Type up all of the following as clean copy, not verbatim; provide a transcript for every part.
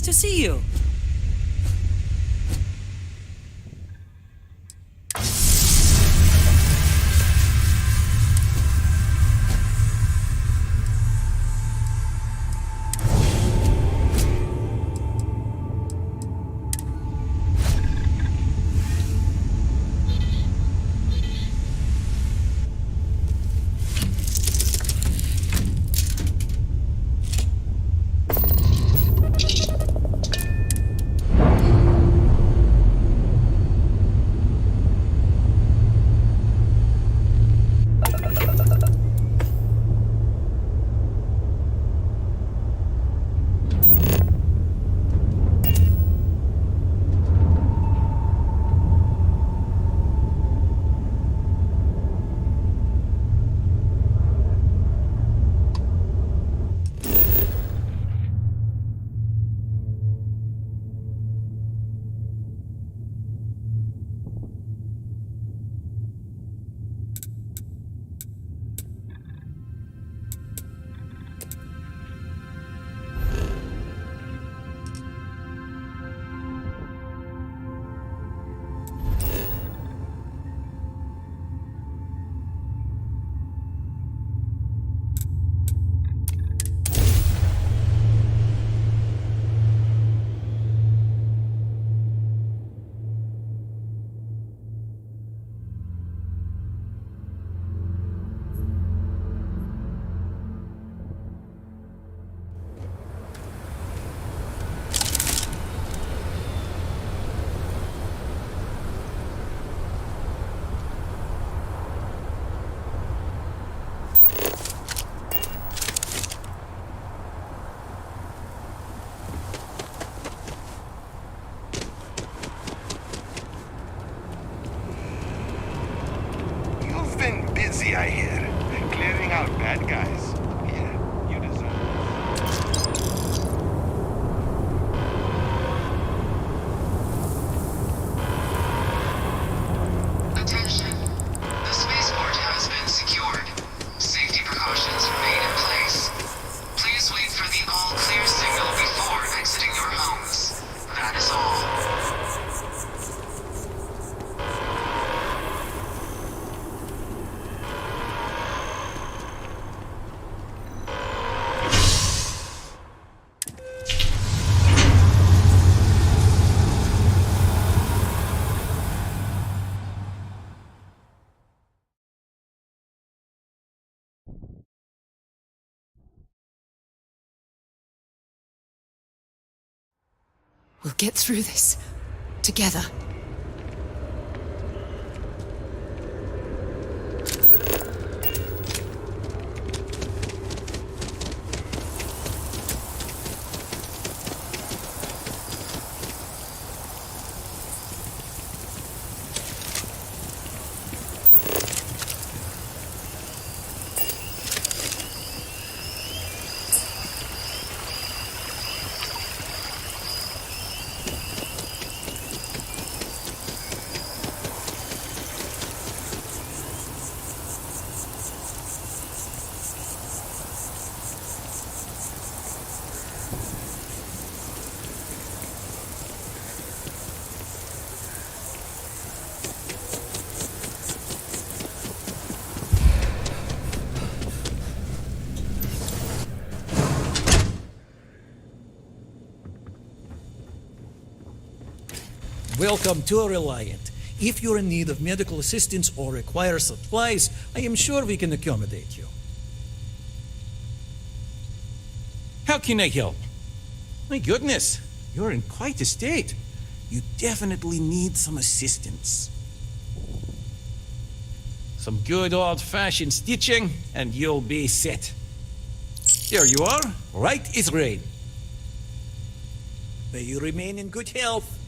to see you. Busy, I hear. Clearing out bad guys. Here, you deserve it. Attention. The spaceport has been secured. Safety precautions remain in place. Please wait for the all-clear signal before exiting your homes. That is all. We'll get through this. Together. Welcome to Reliant. If you're in need of medical assistance or require supplies, I am sure we can accommodate you. How can I help? My goodness, you're in quite a state. You definitely need some assistance. Some good old-fashioned stitching, and you'll be set. There you are, right as rain. May you remain in good health.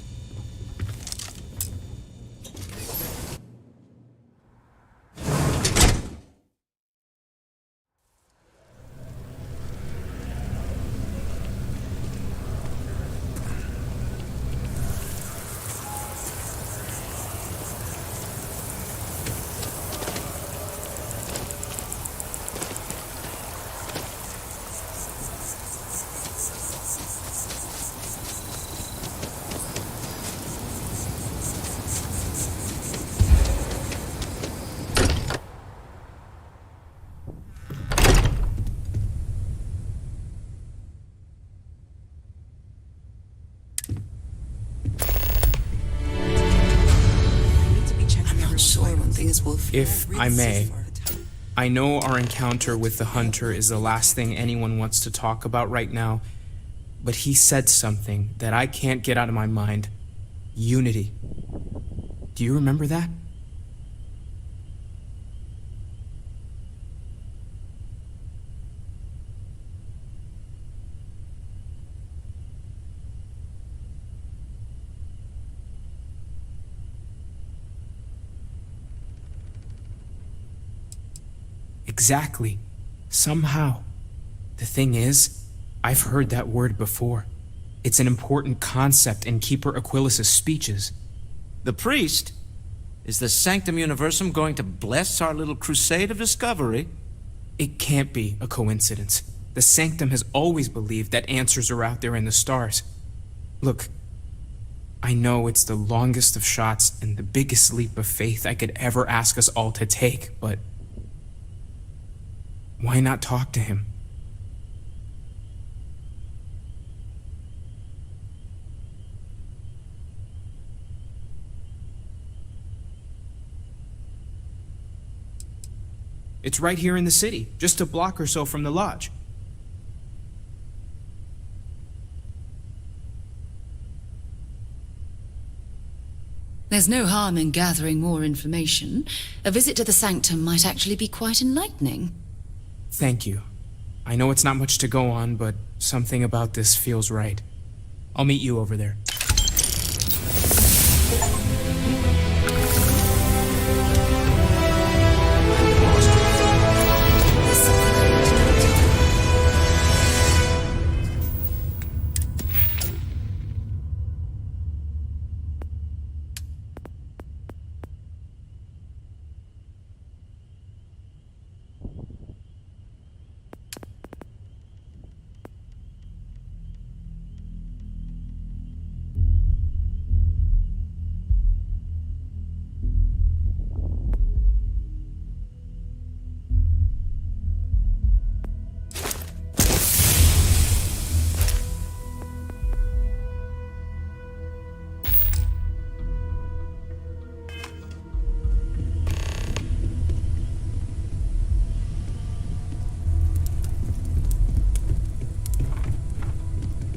If I may, I know our encounter with the hunter is the last thing anyone wants to talk about right now, but he said something that I can't get out of my mind. Unity. Do you remember that? Exactly. Somehow. The thing is, I've heard that word before. It's an important concept in Keeper Aquilas's speeches. The priest? Is the Sanctum Universum going to bless our little crusade of discovery? It can't be a coincidence. The Sanctum has always believed that answers are out there in the stars. Look, I know it's the longest of shots and the biggest leap of faith I could ever ask us all to take, but why not talk to him? It's right here in the city, just a block or so from the lodge. There's no harm in gathering more information. A visit to the Sanctum might actually be quite enlightening. Thank you. I know it's not much to go on, but something about this feels right. I'll meet you over there.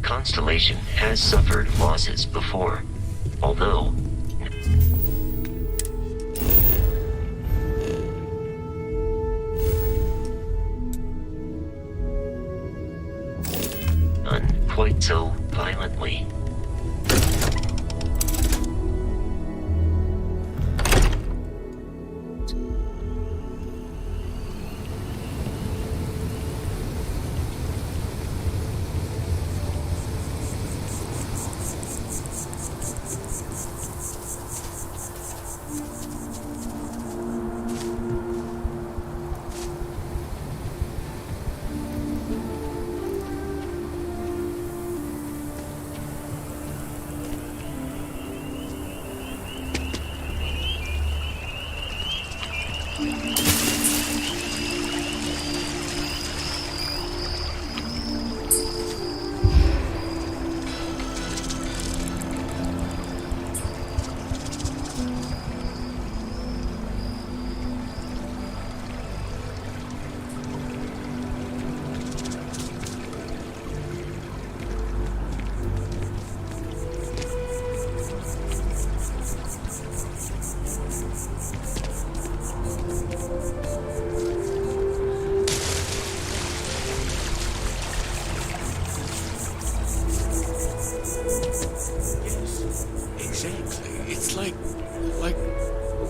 Constellation has suffered losses before, although none quite so violently.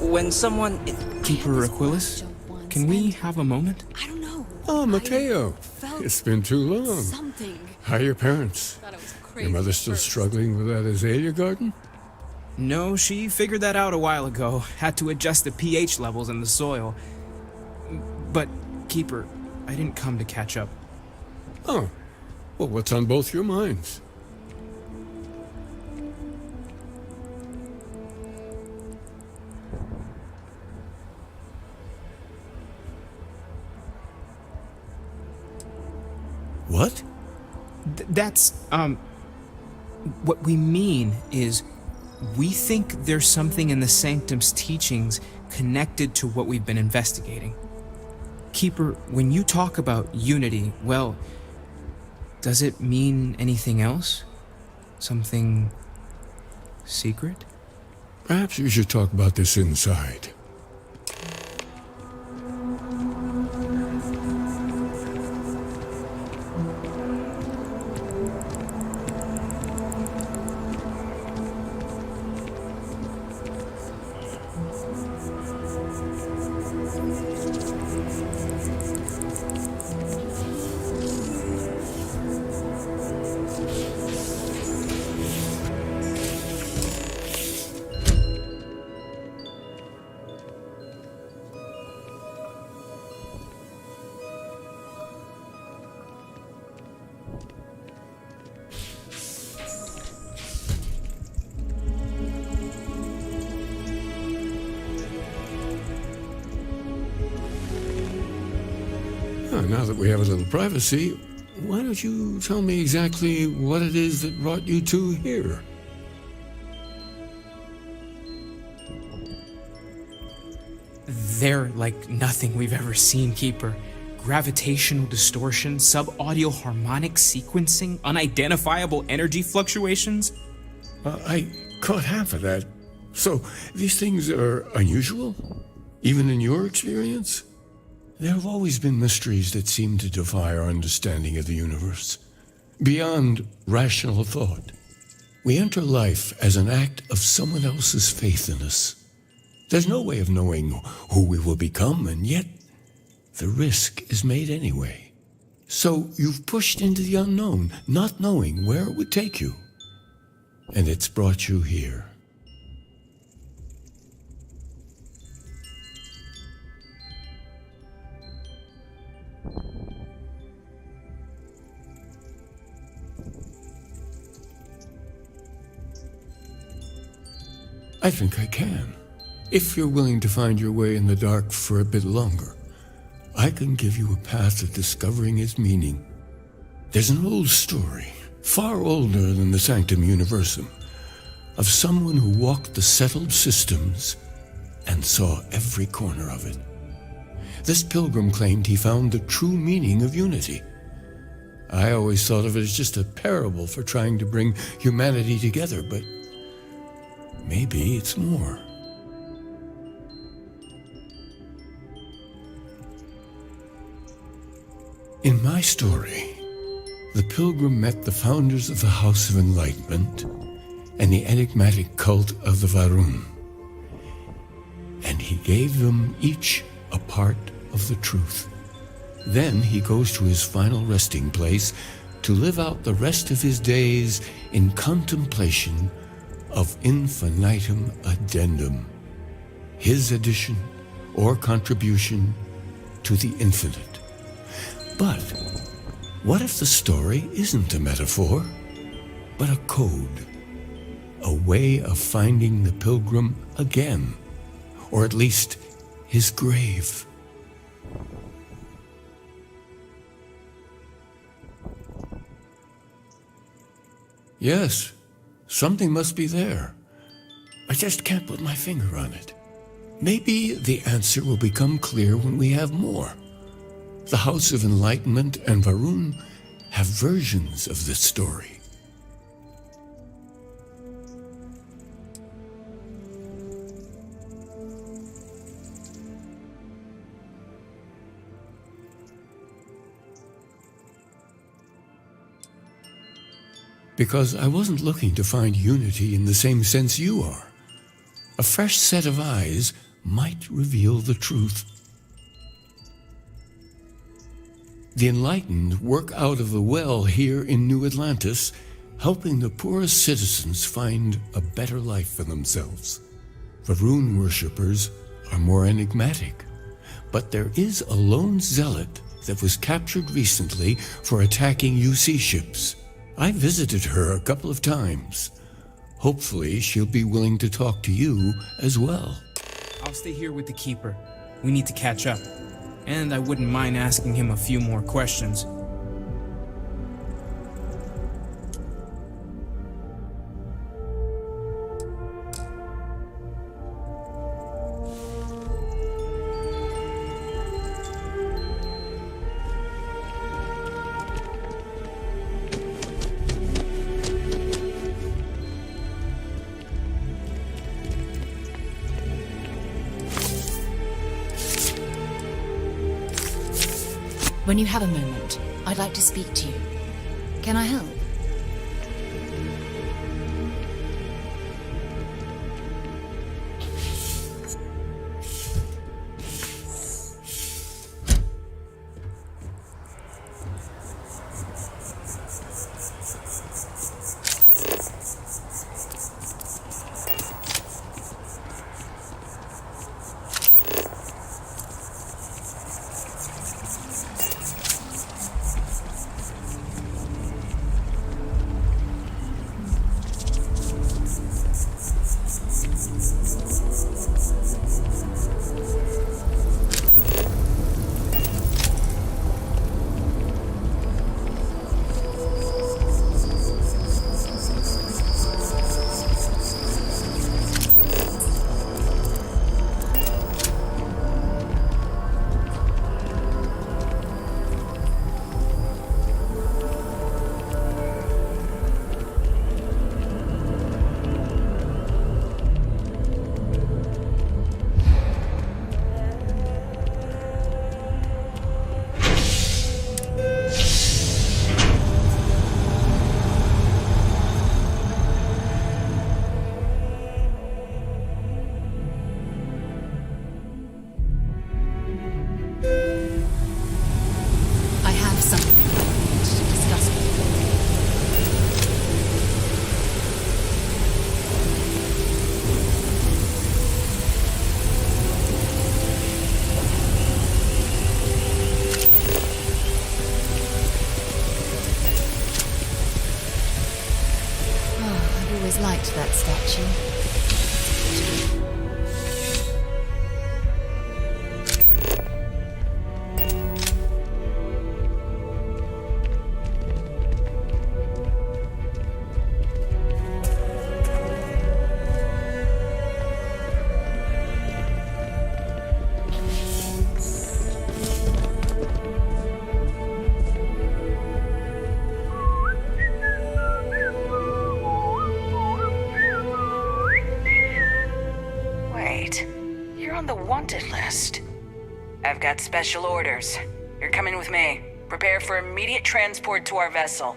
When someone... Keeper Aquilas, can we have a moment? I don't know. Oh, Mateo. It's been too long. Something. How are your parents? Your mother still struggling with that azalea garden? No, she figured that out a while ago. Had to adjust the pH levels in the soil. But, Keeper, I didn't come to catch up. Oh. Well, what's on both your minds? What? That's, what we mean is, we think there's something in the Sanctum's teachings connected to what we've been investigating. Keeper, when you talk about unity, well, does it mean anything else? Something secret? Perhaps you should talk about this inside. Now that we have a little privacy, why don't you tell me exactly what it is that brought you two here? They're like nothing we've ever seen, Keeper. Gravitational distortion, sub-audio harmonic sequencing, unidentifiable energy fluctuations. I caught half of that. So, these things are unusual? Even in your experience? There have always been mysteries that seem to defy our understanding of the universe, beyond rational thought. We enter life as an act of someone else's faith in us. There's no way of knowing who we will become, and yet the risk is made anyway. So you've pushed into the unknown, not knowing where it would take you. And it's brought you here. I think I can. If you're willing to find your way in the dark for a bit longer, I can give you a path of discovering its meaning. There's an old story, far older than the Sanctum Universum, of someone who walked the settled systems and saw every corner of it. This pilgrim claimed he found the true meaning of unity. I always thought of it as just a parable for trying to bring humanity together, but maybe it's more. In my story, the pilgrim met the founders of the House of Enlightenment and the enigmatic cult of the Varun, and he gave them each a part of the truth. Then he goes to his final resting place to live out the rest of his days in contemplation of infinitum addendum, his addition or contribution to the infinite. But what if the story isn't a metaphor, but a code, a way of finding the pilgrim again, or at least his grave? Yes, something must be there. I just can't put my finger on it. Maybe the answer will become clear when we have more. The House of Enlightenment and Varun have versions of this story. Because I wasn't looking to find unity in the same sense you are. A fresh set of eyes might reveal the truth. The enlightened work out of the well here in New Atlantis, helping the poorest citizens find a better life for themselves. Varun worshippers are more enigmatic, but there is a lone zealot that was captured recently for attacking UC ships. I visited her a couple of times. Hopefully, she'll be willing to talk to you as well. I'll stay here with the Keeper. We need to catch up. And I wouldn't mind asking him a few more questions. When you have a moment, I'd like to speak to you. Can I help? Liked that statue. I've got special orders. You're coming with me. Prepare for immediate transport to our vessel.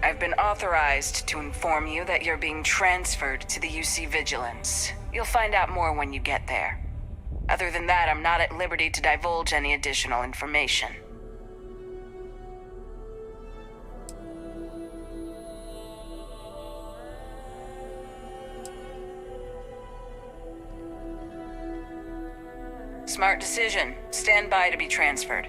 I've been authorized to inform you that you're being transferred to the UC Vigilance. You'll find out more when you get there. Other than that, I'm not at liberty to divulge any additional information. Smart decision. Stand by to be transferred.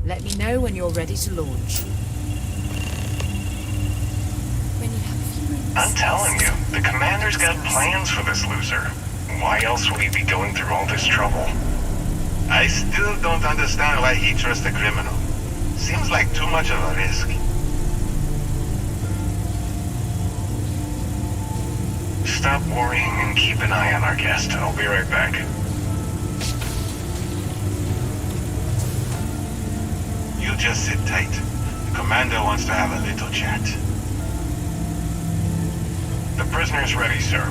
Let me know when you're ready to launch. When you have a few minutes. I'm telling you, the commander's got plans for this loser. Why else would he be going through all this trouble? I still don't understand why he trusts a criminal. Seems like too much of a risk. Stop worrying and keep an eye on our guest. I'll be right back. You just sit tight. The commander wants to have a little chat. The prisoner's ready, sir.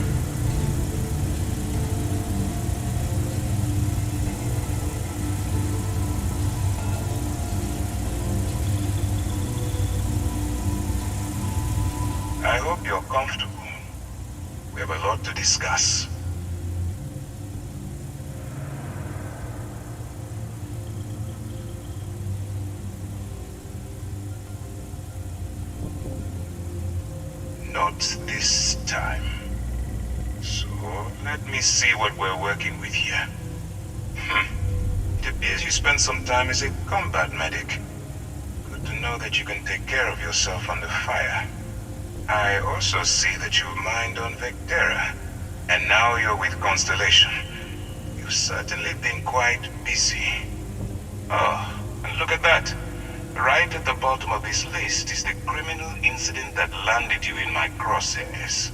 I hope you're comfortable. We have a lot to discuss. Not this time. So, let me see what we're working with here. It appears you spent some time as a combat medic. Good to know that you can take care of yourself under fire. I also see that you mined on Vectera, and now you're with Constellation. You've certainly been quite busy. Oh, and look at that. Right at the bottom of this list is the criminal incident that landed you in my crosshairs.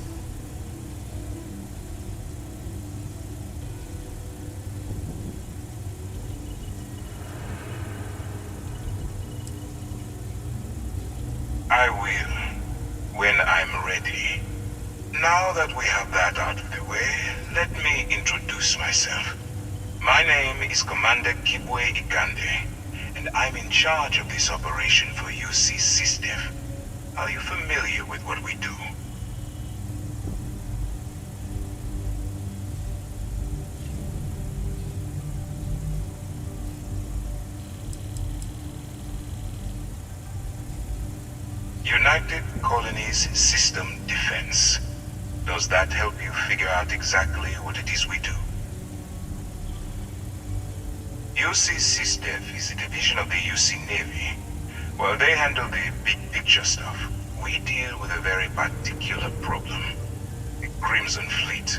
I will, when I'm ready. Now that we have that out of the way, let me introduce myself. My name is Commander Kibwe Ikande, and I'm in charge of this operation for UC SysDef. Are you familiar with what we do? United Colonies System Defense. Does that help you figure out exactly what it is we do? UC SysDef is a division of the UC Navy. While they handle the big picture stuff, we deal with a very particular problem. The Crimson Fleet.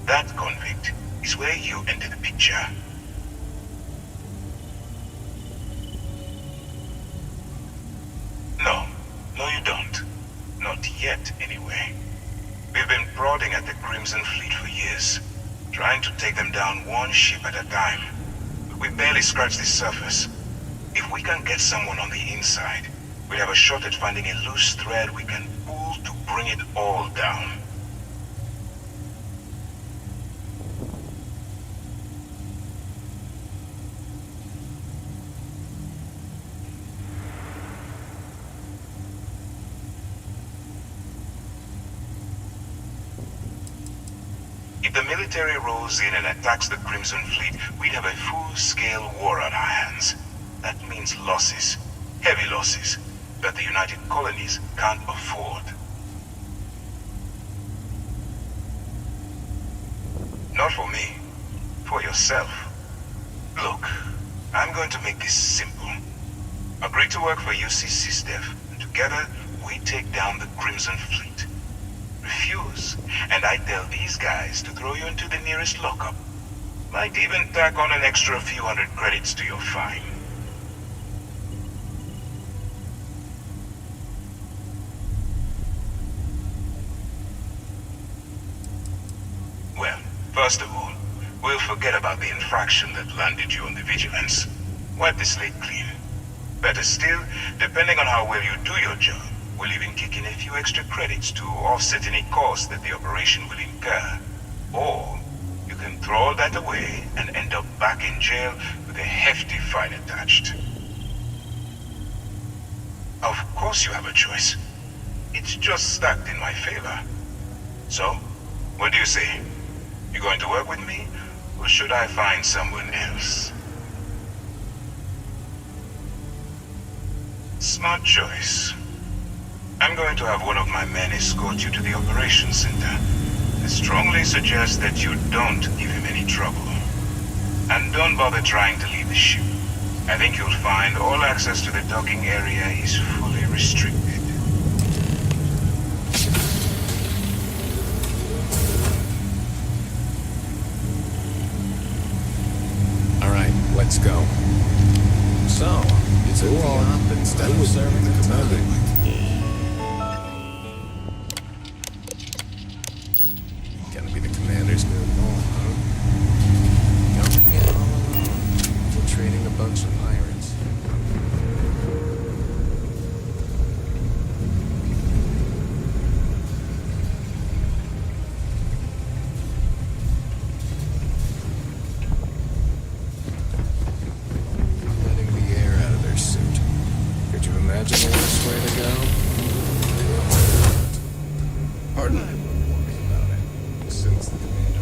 That convict is where you enter the picture. No, you don't. Not yet, anyway. We've been prodding at the Crimson Fleet for years, trying to take them down one ship at a time. But we barely scratched the surface. If we can get someone on the inside, we have a shot at finding a loose thread we can pull to bring it all down. If the military rolls in and attacks the Crimson Fleet, we'd have a full-scale war on our hands. That means losses, heavy losses, that the United Colonies can't afford. Not for me, for yourself. Look, I'm going to make this simple. Agree to work for UC SysDef, and together we take down the Crimson Fleet. Refuse, and I tell these guys to throw you into the nearest lockup. Might even tack on an extra few hundred credits to your fine. Well, first of all, we'll forget about the infraction that landed you on the Vigilance. Wipe the slate clean. Better still, depending on how well you do your job, we'll even kick in a few extra credits to offset any costs that the operation will incur. Or, you can throw all that away and end up back in jail with a hefty fine attached. Of course you have a choice. It's just stacked in my favor. So, what do you say? You going to work with me, or should I find someone else? Smart choice. I'm going to have one of my men escort you to the operations center. I strongly suggest that you don't give him any trouble. And don't bother trying to leave the ship. I think you'll find all access to the docking area is fully restricted. All right, let's go. So, it's who up instead of serving the commander. Gonna be the commander's new role, huh? Going in all alone, infiltrating a bunch of pirates. Letting the air out of their suit. Could you imagine the worst way to go? Pardon? Since the commander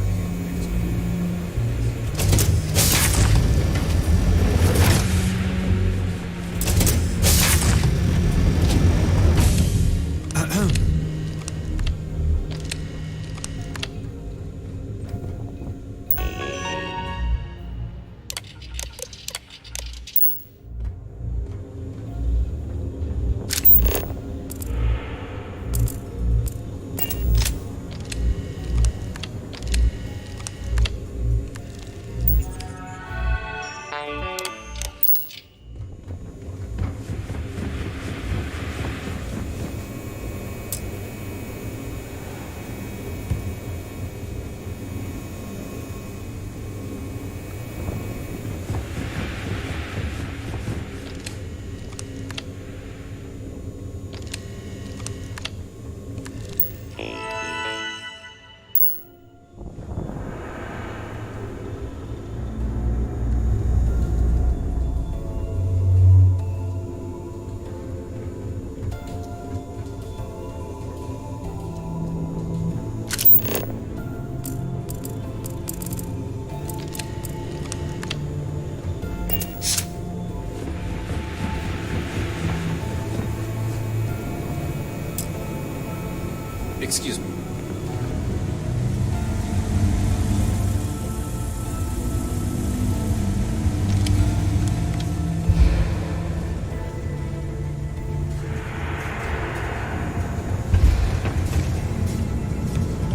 Excuse me.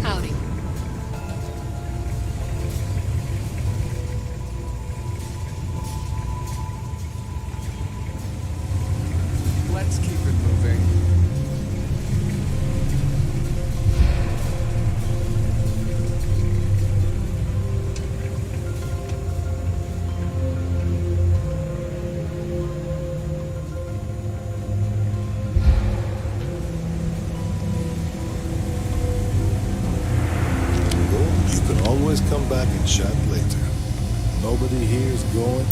Howdy. Let's keep it moving. You can always come back and chat later. Nobody here is going.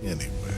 Anywhere.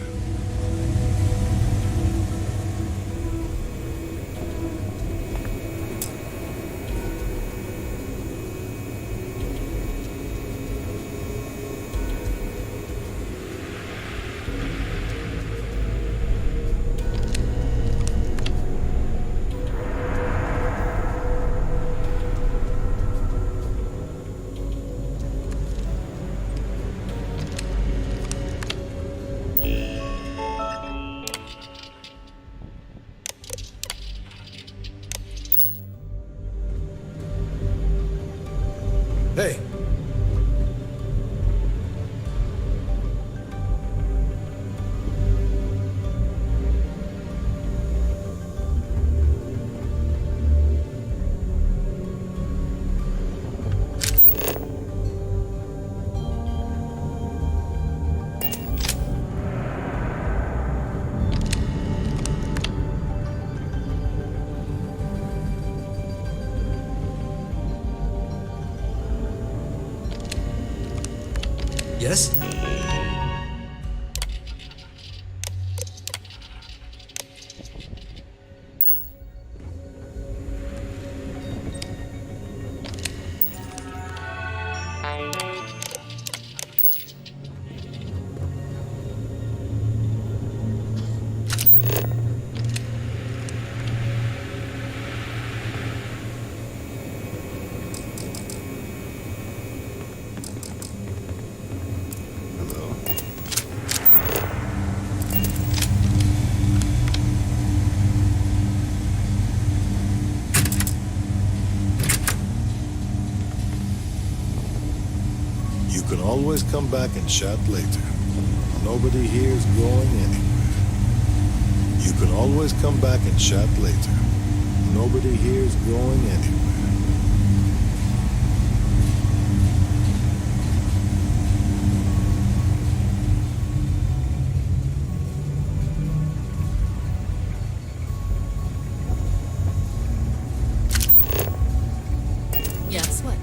Hey. Yes? Hello. You can always come back and chat later. Nobody here is going anywhere. You can always come back and chat later. Nobody here is going anywhere. Yes, what?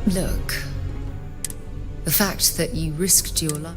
Look, the fact that you risked your life.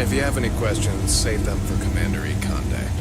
If you have any questions, save them for Commander Econde.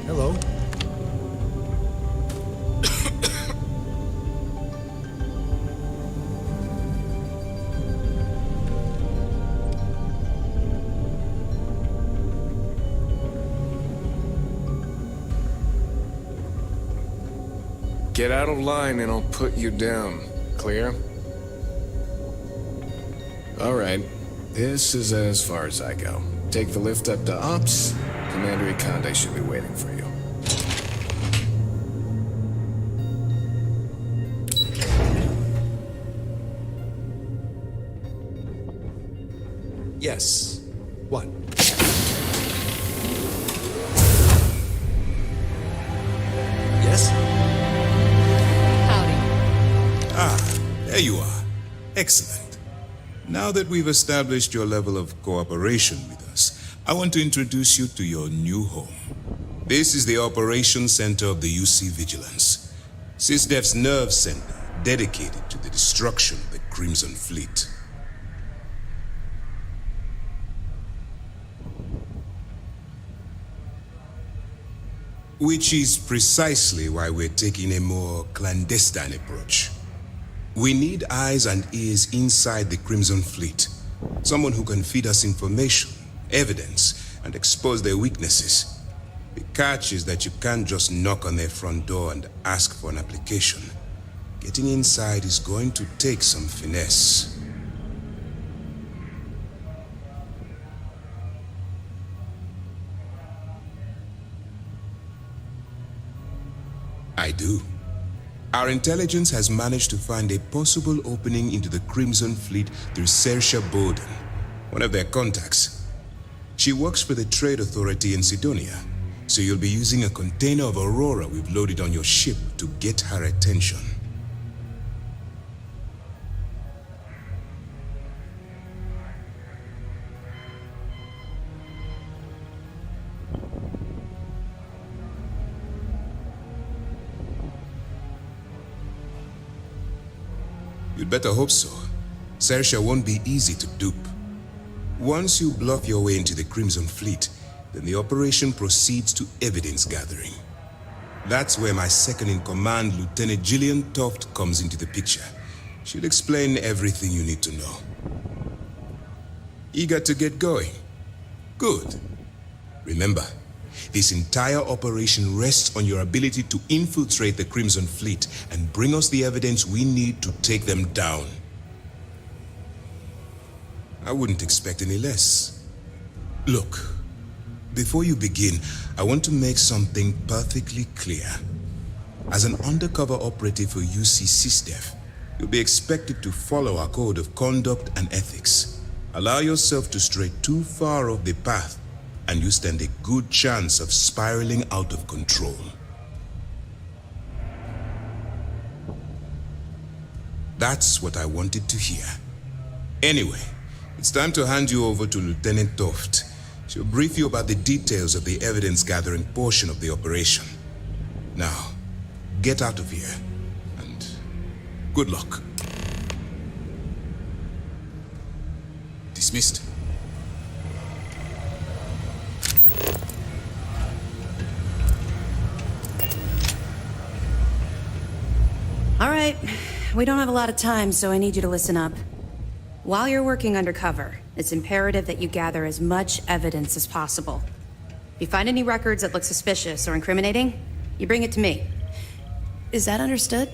Hello. Get out of line and I'll put you down. Clear? All right. This is as far as I go. Take the lift up to Ops. Commander Econde should be waiting for you. Yes. What? Yes? Howdy. Ah, there you are. Excellent. Now that we've established your level of cooperation with us, I want to introduce you to your new home. This is the Operations Center of the UC Vigilance, SysDef's nerve center dedicated to the destruction of the Crimson Fleet. Which is precisely why we're taking a more clandestine approach. We need eyes and ears inside the Crimson Fleet. Someone who can feed us information, evidence, and expose their weaknesses. The catch is that you can't just knock on their front door and ask for an application. Getting inside is going to take some finesse. I do. Our intelligence has managed to find a possible opening into the Crimson Fleet through Saoirse Bowden, one of their contacts. She works for the Trade Authority in Sidonia, so you'll be using a container of Aurora we've loaded on your ship to get her attention. You'd better hope so. Saoirse won't be easy to dupe. Once you bluff your way into the Crimson Fleet, then the operation proceeds to evidence gathering. That's where my second-in-command, Lieutenant Gillian Toft, comes into the picture. She'll explain everything you need to know. Eager to get going? Good. Remember, this entire operation rests on your ability to infiltrate the Crimson Fleet and bring us the evidence we need to take them down. I wouldn't expect any less. Look, before you begin, I want to make something perfectly clear. As an undercover operative for UC SysDef, you'll be expected to follow our code of conduct and ethics. Allow yourself to stray too far off the path, and you stand a good chance of spiraling out of control. That's what I wanted to hear. Anyway, it's time to hand you over to Lieutenant Toft. She'll brief you about the details of the evidence-gathering portion of the operation. Now, get out of here, and good luck. Dismissed. All right, we don't have a lot of time, so I need you to listen up. While you're working undercover, it's imperative that you gather as much evidence as possible. If you find any records that look suspicious or incriminating, you bring it to me. Is that understood?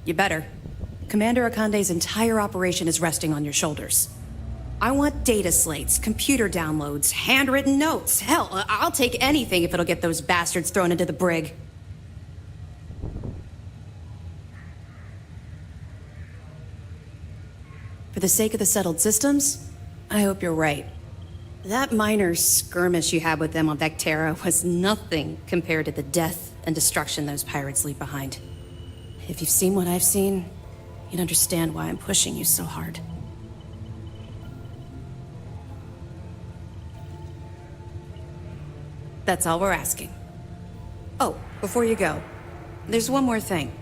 You better. Commander Akande's entire operation is resting on your shoulders. I want data slates, computer downloads, handwritten notes. Hell, I'll take anything if it'll get those bastards thrown into the brig. For the sake of the settled systems, I hope you're right. That minor skirmish you had with them on Vectera was nothing compared to the death and destruction those pirates leave behind. If you've seen what I've seen, you'd understand why I'm pushing you so hard. That's all we're asking. Oh, before you go, there's one more thing.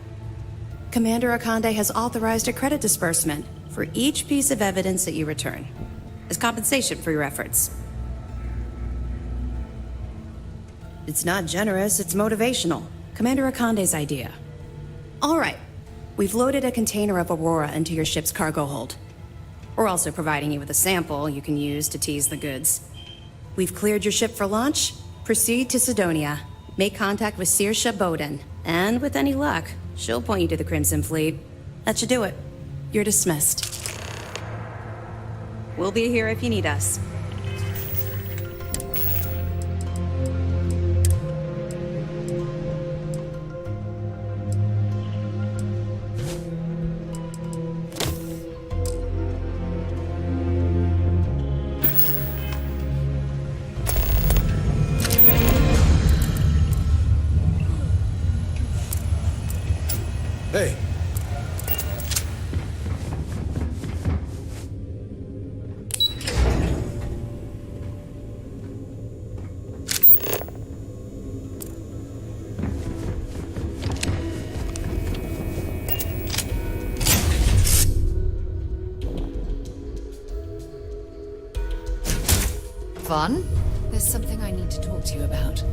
Commander Akande has authorized a credit disbursement for each piece of evidence that you return, as compensation for your efforts. It's not generous, it's motivational. Commander Akande's idea. All right, we've loaded a container of Aurora into your ship's cargo hold. We're also providing you with a sample you can use to tease the goods. We've cleared your ship for launch. Proceed to Sidonia. Make contact with Saoirse Bowden. And with any luck, she'll point you to the Crimson Fleet. That should do it. You're dismissed. We'll be here if you need us. Hey. Vaughn, there's something I need to talk to you about.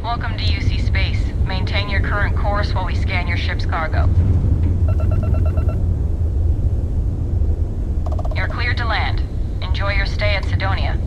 Welcome to UC Space. Maintain your current course while we scan your ship's cargo. You're cleared to land. Enjoy your stay at Sidonia.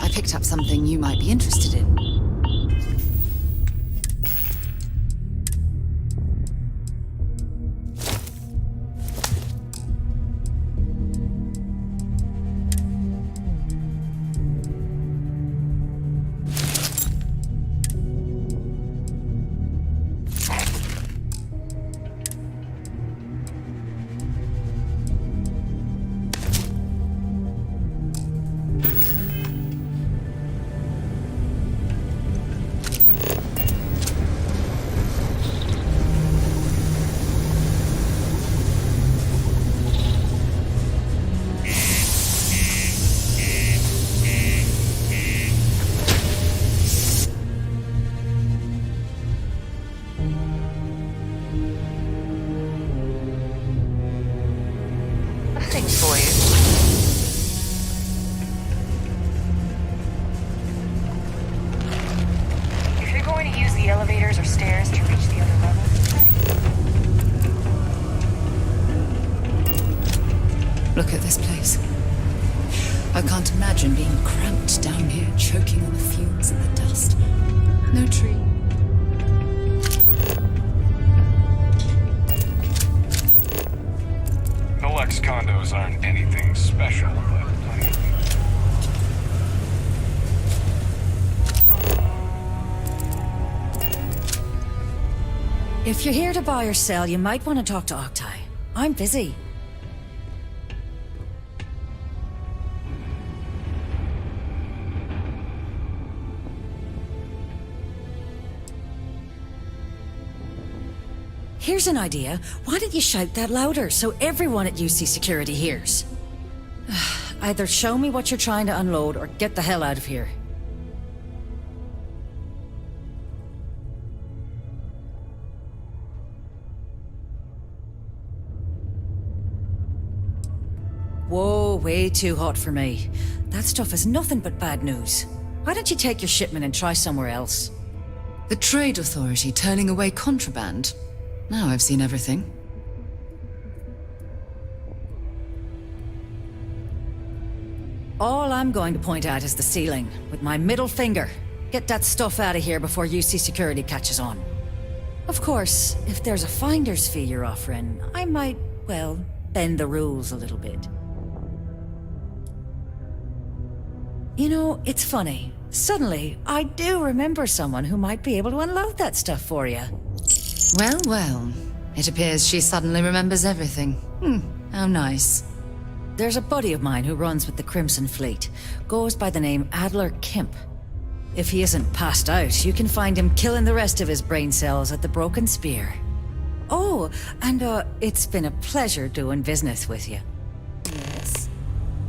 I picked up something you might be interested in. Things for you. If you're going to use the elevators or stairs, Look at this place. I can't imagine being cramped down here, choking on the fumes and the dust. No tree. The Lex condos aren't anything special, but... If you're here to buy or sell, you might want to talk to Octai. I'm busy. Here's an idea. Why don't you shout that louder so everyone at UC Security hears? Either show me what you're trying to unload or get the hell out of here. Whoa, way too hot for me. That stuff is nothing but bad news. Why don't you take your shipment and try somewhere else? The Trade Authority turning away contraband. Now I've seen everything. All I'm going to point at is the ceiling, with my middle finger. Get that stuff out of here before UC Security catches on. Of course, if there's a finder's fee you're offering, I might, well, bend the rules a little bit. You know, it's funny. Suddenly, I do remember someone who might be able to unload that stuff for you. Well, well. It appears she suddenly remembers everything. How nice. There's a buddy of mine who runs with the Crimson Fleet. Goes by the name Adler Kemp. If he isn't passed out, you can find him killing the rest of his brain cells at the Broken Spear. Oh, and it's been a pleasure doing business with you. Yes.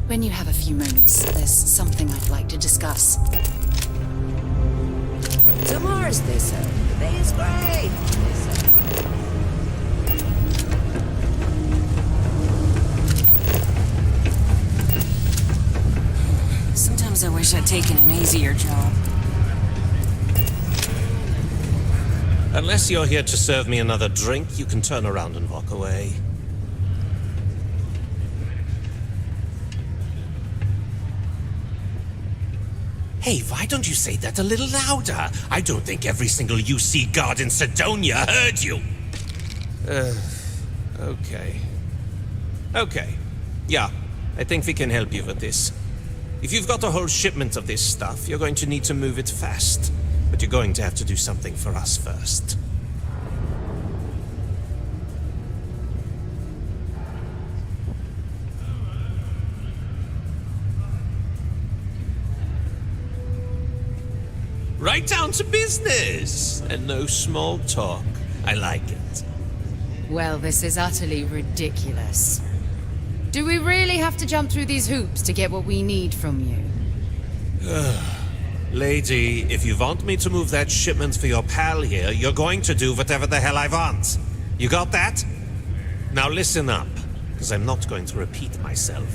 When you have a few moments, there's something I'd like to discuss. To Mars, they said. The bay is great, they said. Sometimes I wish I'd taken an easier job. Unless you're here to serve me another drink, you can turn around and walk away. Hey, why don't you say that a little louder? I don't think every single UC guard in Sidonia heard you. Okay. Okay. Yeah, I think we can help you with this. If you've got a whole shipment of this stuff, you're going to need to move it fast. But you're going to have to do something for us first. Right down to business! And no small talk. I like it. Well, this is utterly ridiculous. Do we really have to jump through these hoops to get what we need from you? Lady, if you want me to move that shipment for your pal here, you're going to do whatever the hell I want. You got that? Now listen up, because I'm not going to repeat myself.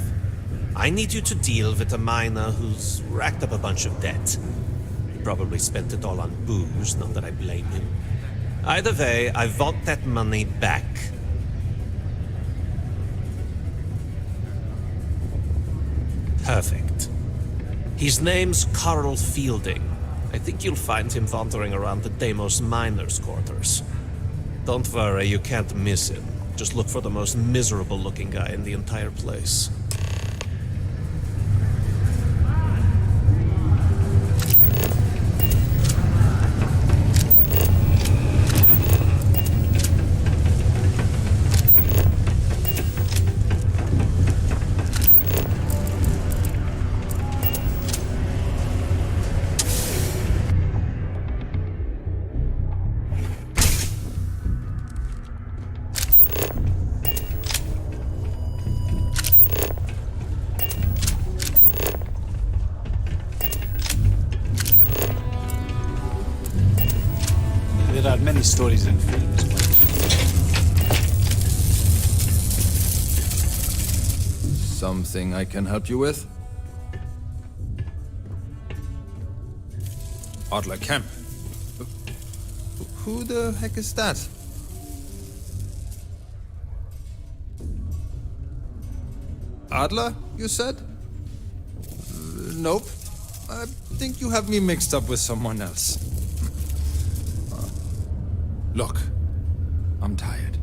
I need you to deal with a miner who's racked up a bunch of debt. He probably spent it all on booze, not that I blame him. Either way, I want that money back. Perfect. His name's Carl Fielding. I think you'll find him wandering around the Deimos miners' quarters. Don't worry, you can't miss him. Just look for the most miserable-looking guy in the entire place. There are many stories in films, but... Something I can help you with? Adler Kemp. Who the heck is that? Adler, you said? Nope. I think you have me mixed up with someone else. Look, I'm tired.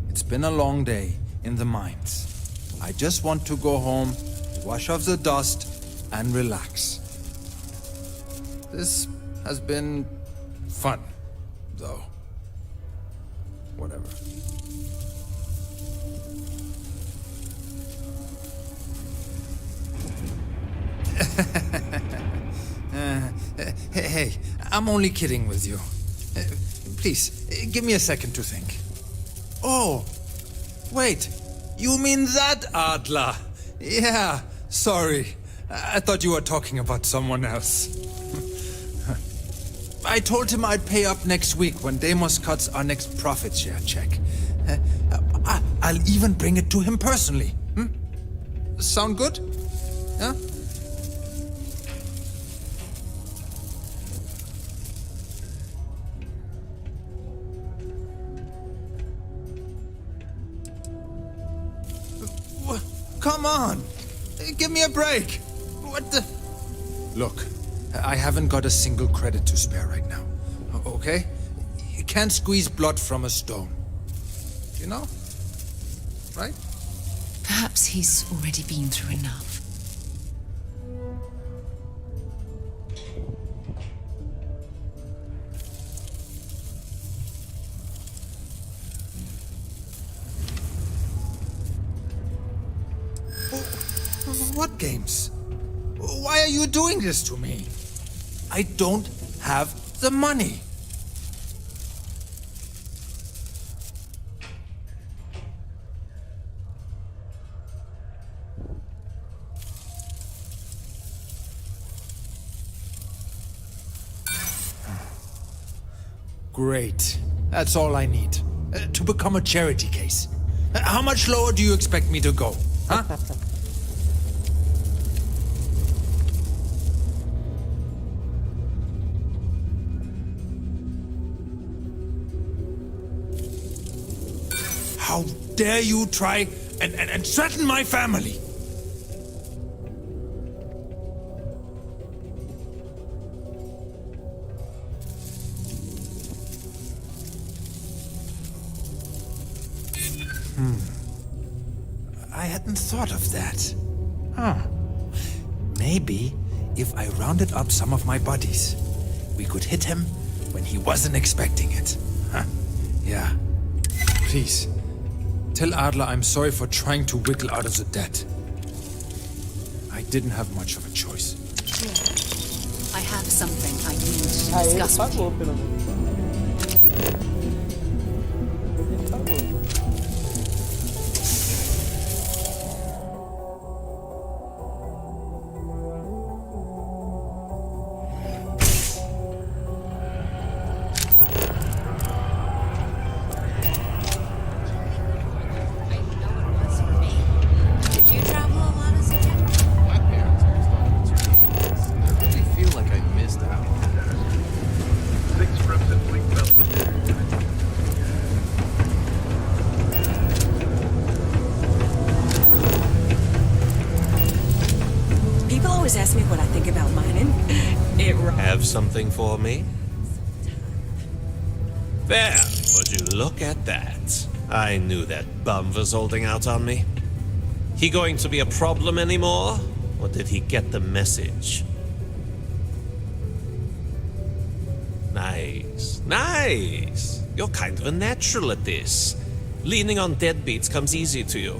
It's been a long day in the mines. I just want to go home, wash off the dust, and relax. This has been fun, though. Whatever. Hey, I'm only kidding with you. Please, give me a second to think. Oh, wait. You mean that Adler? Yeah, sorry. I thought you were talking about someone else. I told him I'd pay up next week when Deimos cuts our next profit share check. I'll even bring it to him personally. Sound good? Yeah? Come on! Give me a break! What the... Look, I haven't got a single credit to spare right now. Okay? You can't squeeze blood from a stone. You know? Right? Perhaps he's already been through enough. What games? Why are you doing this to me? I don't have the money. Great. That's all I need. To become a charity case. How much lower do you expect me to go? Huh? How dare you try and threaten my family? I hadn't thought of that. Huh. Maybe if I rounded up some of my buddies, we could hit him when he wasn't expecting it. Huh. Yeah. Please. Tell Adler I'm sorry for trying to wiggle out of the debt. I didn't have much of a choice. I have something I need to discuss with you. Ask me what I think about mining. Have something for me? There, would you look at that? I knew that bum was holding out on me. He going to be a problem anymore? Or did he get the message? Nice. Nice! You're kind of a natural at this. Leaning on deadbeats comes easy to you.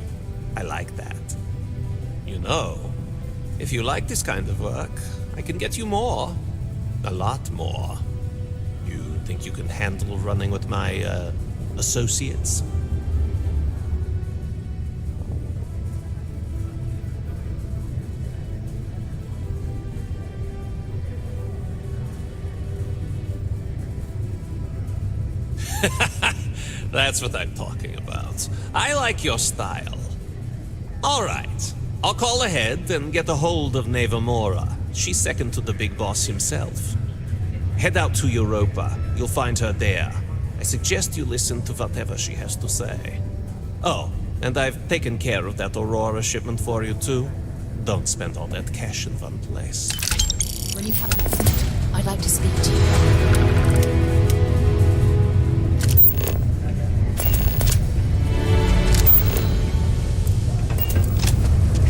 I like that. You know, if you like this kind of work, I can get you more. A lot more. You think you can handle running with my, associates? That's what I'm talking about. I like your style. All right. I'll call ahead and get a hold of Nevamora. She's second to the big boss himself. Head out to Europa. You'll find her there. I suggest you listen to whatever she has to say. Oh, And I've taken care of that Aurora shipment for you, too. Don't spend all that cash in one place. When you have a minute, I'd like to speak to you.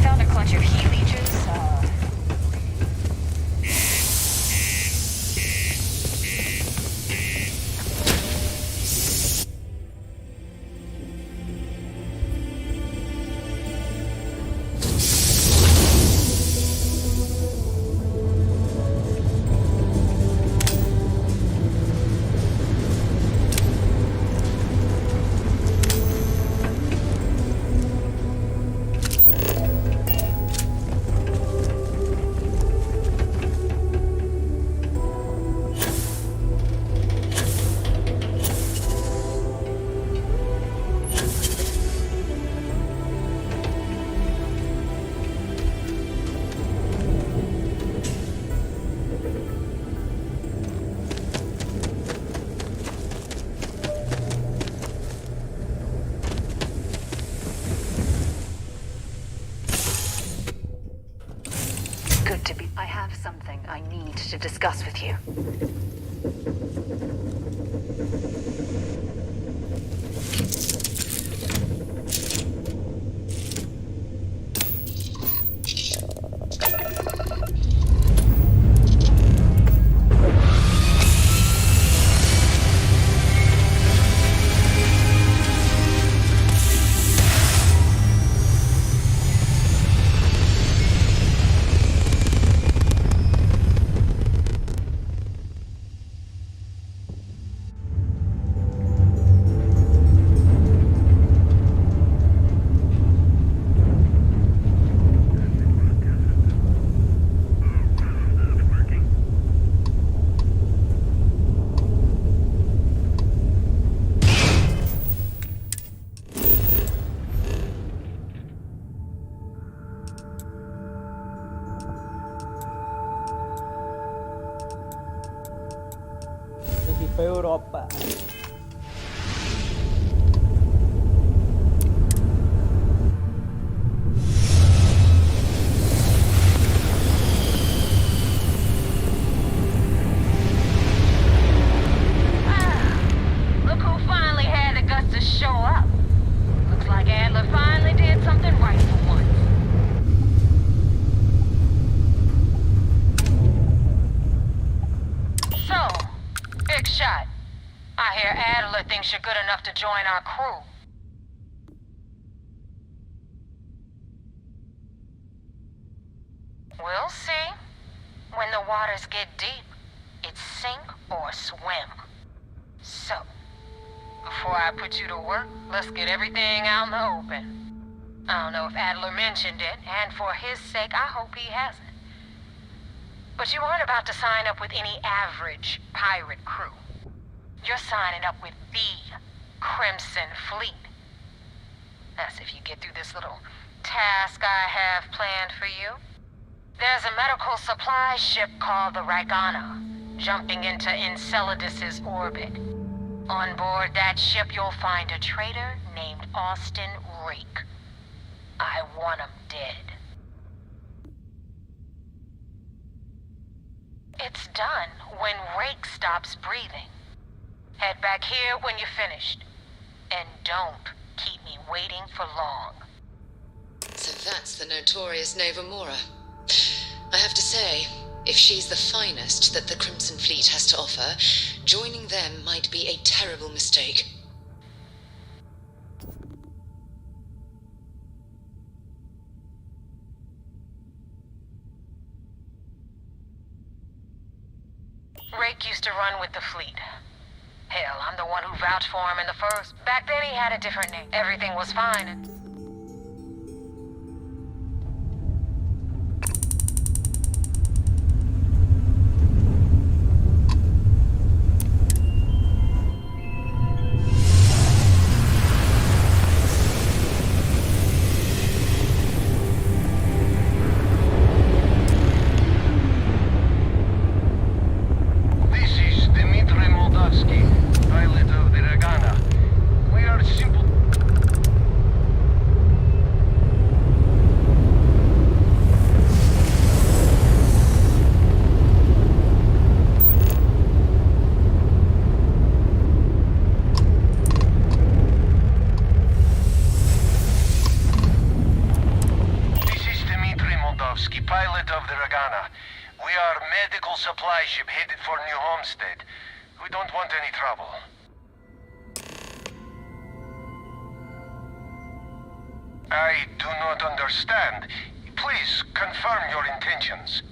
Found a clutch of heat leeches. I have something I need to discuss with you. Europa. Look who finally had the guts to show up. Looks like Adler finally did something right for once. So, big shot. I hear Adler thinks you're good enough to join our crew. We'll see. When the waters get deep, it's sink or swim. So, before I put you to work, let's get everything out in the open. I don't know if Adler mentioned it, and for his sake, I hope he hasn't. But you aren't about to sign up with any average pirate crew. You're signing up with the Crimson Fleet. That's if you get through this little task I have planned for you. There's a medical supply ship called the Ragana, jumping into Enceladus's orbit. On board that ship, you'll find a traitor named Austin Rake. I want him dead. It's done when Rake stops breathing. Head back here when you're finished. And don't keep me waiting for long. So that's the notorious Navegamora. I have to say, if she's the finest that the Crimson Fleet has to offer, joining them might be a terrible mistake. Rake used to run with the fleet. Hell, I'm the one who vouched for him in the first. Back then he had a different name. Everything was fine. pilot of the Regana. We are medical supply ship headed for New Homestead. We don't want any trouble. I do not understand. Please confirm your intentions.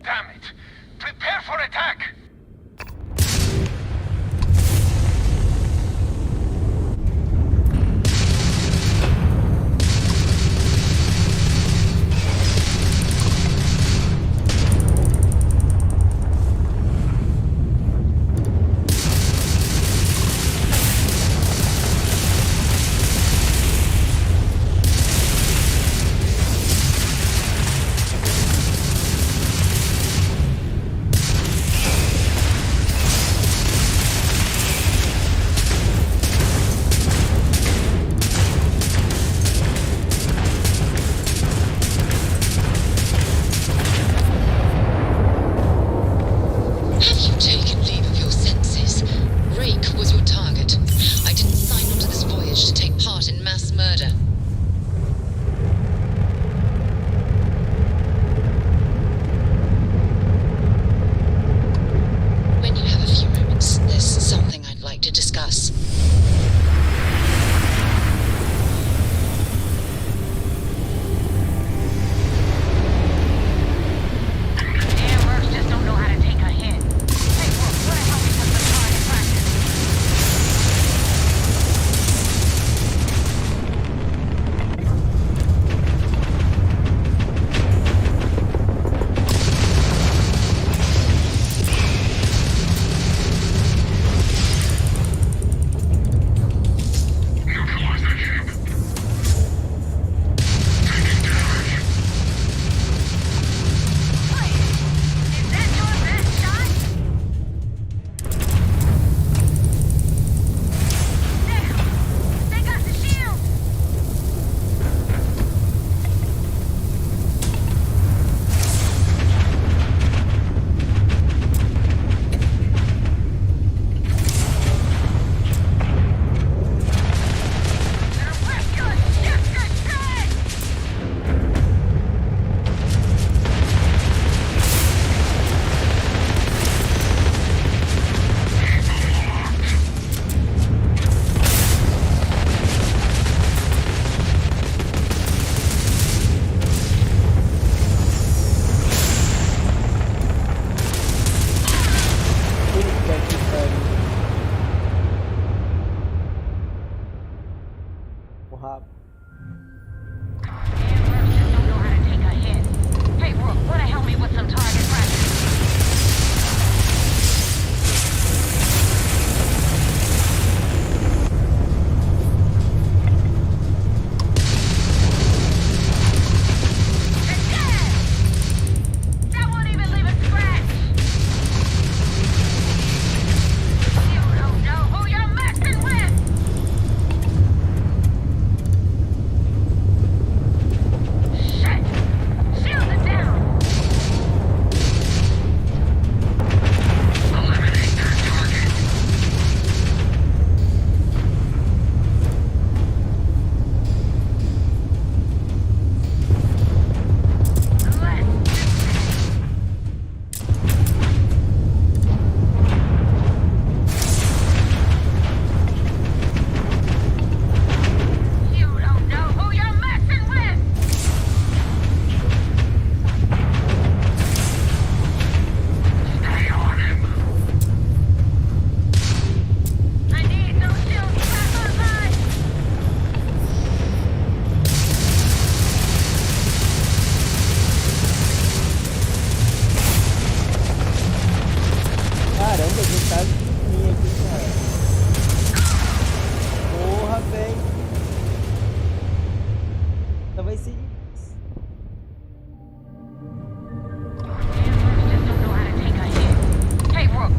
Damn it! Prepare for attack!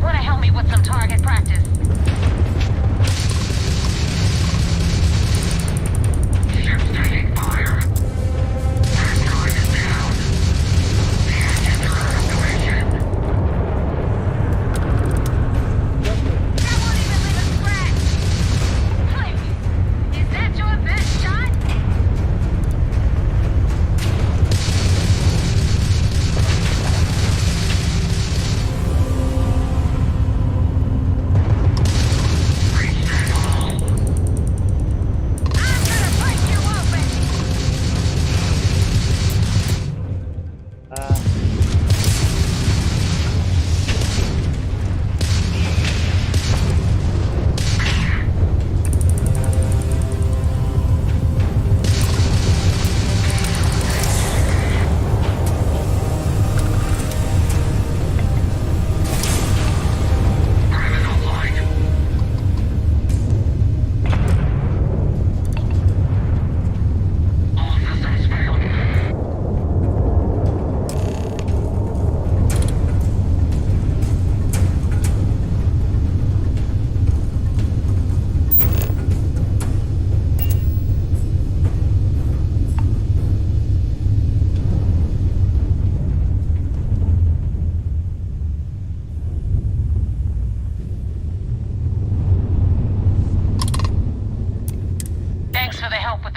Wanna help me with some target practice?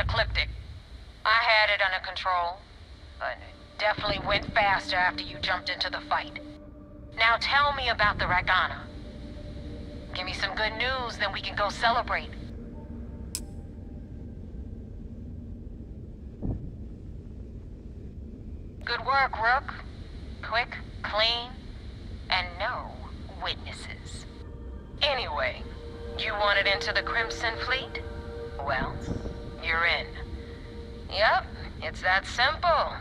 ecliptic. I had it under control, but it definitely went faster after you jumped into the fight. Now tell me about the Ragana. Give me some good news, then we can go celebrate. Good work, Rook. Quick, clean, and no witnesses. Anyway, you wanted into the Crimson Fleet? Well, you're in. Yep, it's that simple.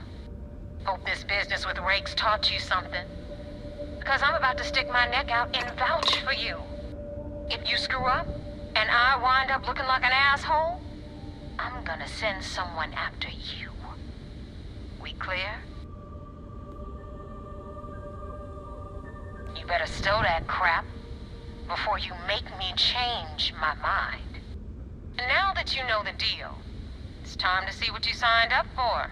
Hope this business with Rakes taught you something. Because I'm about to stick my neck out and vouch for you. If you screw up, and I wind up looking like an asshole, I'm gonna send someone after you. We clear? You better stow that crap before you make me change my mind. And now that you know the deal, it's time to see what you signed up for.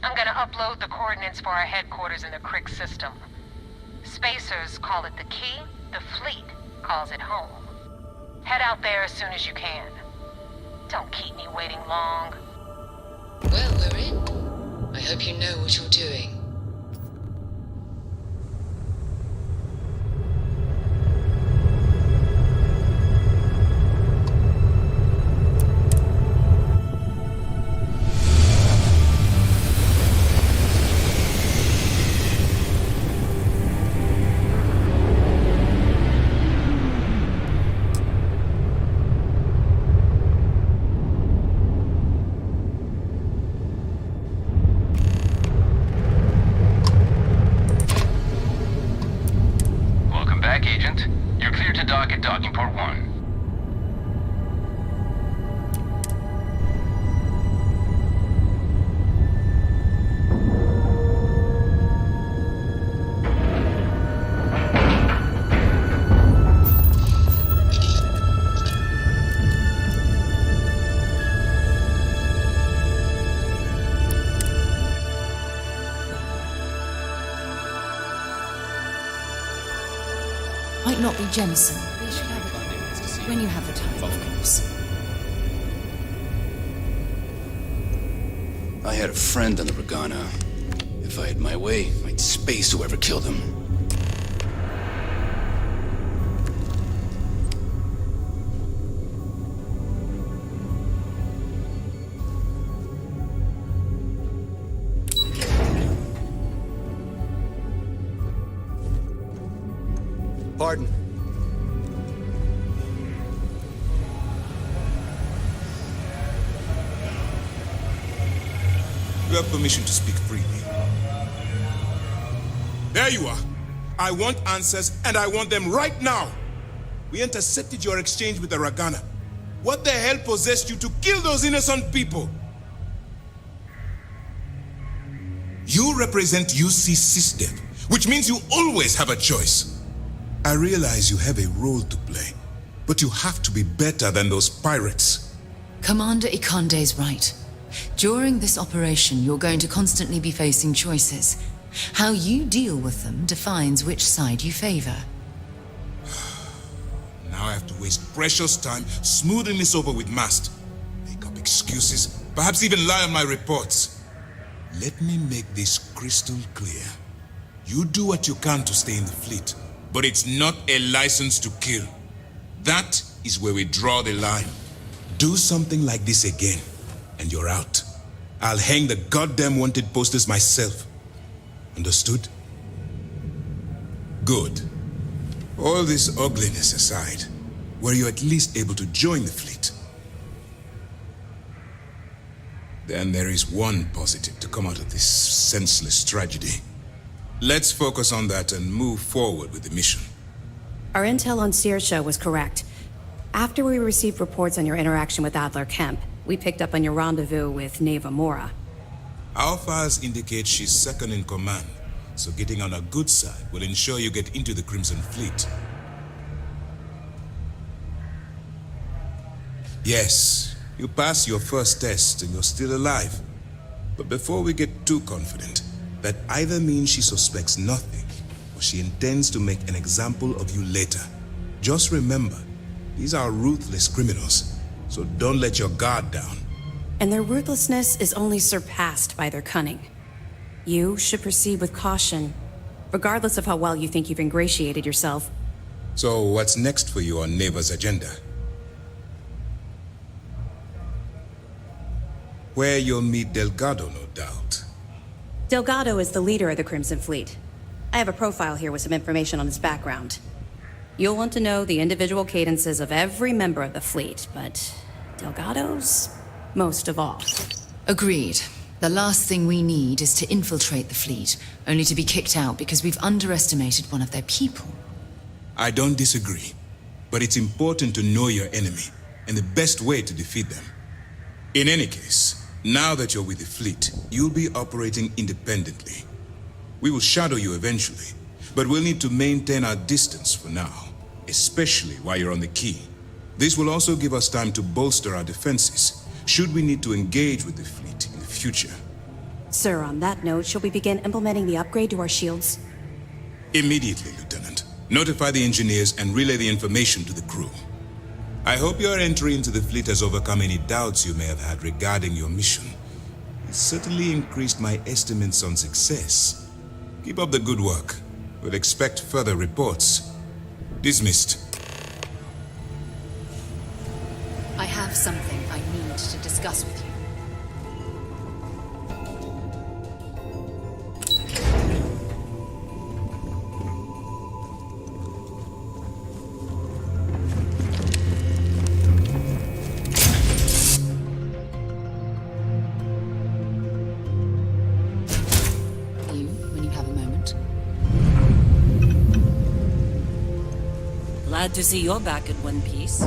I'm gonna upload the coordinates for our headquarters in the Crick system. Spacers call it the key, the fleet calls it home. Head out there as soon as you can. Don't keep me waiting long. Well, we're in. I hope you know what you're doing. Docking port 1. Might not be Jemison. When you have the time, of course. I had a friend on the Ragana. If I had my way, I'd space whoever killed him. Pardon. You have permission to speak freely. There you are. I want answers, and I want them right now. We intercepted your exchange with the Ragana. What the hell possessed you to kill those innocent people? You represent UC System, which means you always have a choice. I realize you have a role to play, but you have to be better than those pirates. Commander Ikande's right. During this operation, you're going to constantly be facing choices. How you deal with them defines which side you favor. Now I have to waste precious time smoothing this over with Mast. Make up excuses, perhaps even lie on my reports. Let me make this crystal clear. You do what you can to stay in the fleet, but it's not a license to kill. That is where we draw the line. Do something like this again, and you're out. I'll hang the goddamn wanted posters myself. Understood? Good. All this ugliness aside, were you at least able to join the fleet? Then there is one positive to come out of this senseless tragedy. Let's focus on that and move forward with the mission. Our intel on Saoirse was correct. After we received reports on your interaction with Adler Kemp, we picked up on your rendezvous with Neva Mora. Our files indicate she's second in command, so getting on her good side will ensure you get into the Crimson Fleet. Yes, you passed your first test and you're still alive. But before we get too confident, that either means she suspects nothing, or she intends to make an example of you later. Just remember, these are ruthless criminals, so don't let your guard down. and their ruthlessness is only surpassed by their cunning. You should proceed with caution, regardless of how well you think you've ingratiated yourself. So what's next for you on Neva's agenda? Where you'll meet Delgado, no doubt. Delgado is the leader of the Crimson Fleet. I have a profile here with some information on his background. You'll want to know the individual cadences of every member of the fleet, but Delgado's most of all. Agreed. The last thing we need is to infiltrate the fleet, only to be kicked out because we've underestimated one of their people. I don't disagree, but it's important to know your enemy and the best way to defeat them. In any case, now that you're with the fleet, you'll be operating independently. We will shadow you eventually, but we'll need to maintain our distance for now, especially while you're on the key. This will also give us time to bolster our defenses, should we need to engage with the fleet in the future. Sir, on that note, shall we begin implementing the upgrade to our shields? Immediately, Lieutenant. Notify the engineers and relay the information to the crew. I hope your entry into the fleet has overcome any doubts you may have had regarding your mission. It certainly increased my estimates on success. Keep up the good work. We'll expect further reports. Dismissed. I have something I need to discuss with you. Glad to see you're back in one piece.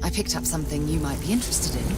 I picked up something you might be interested in.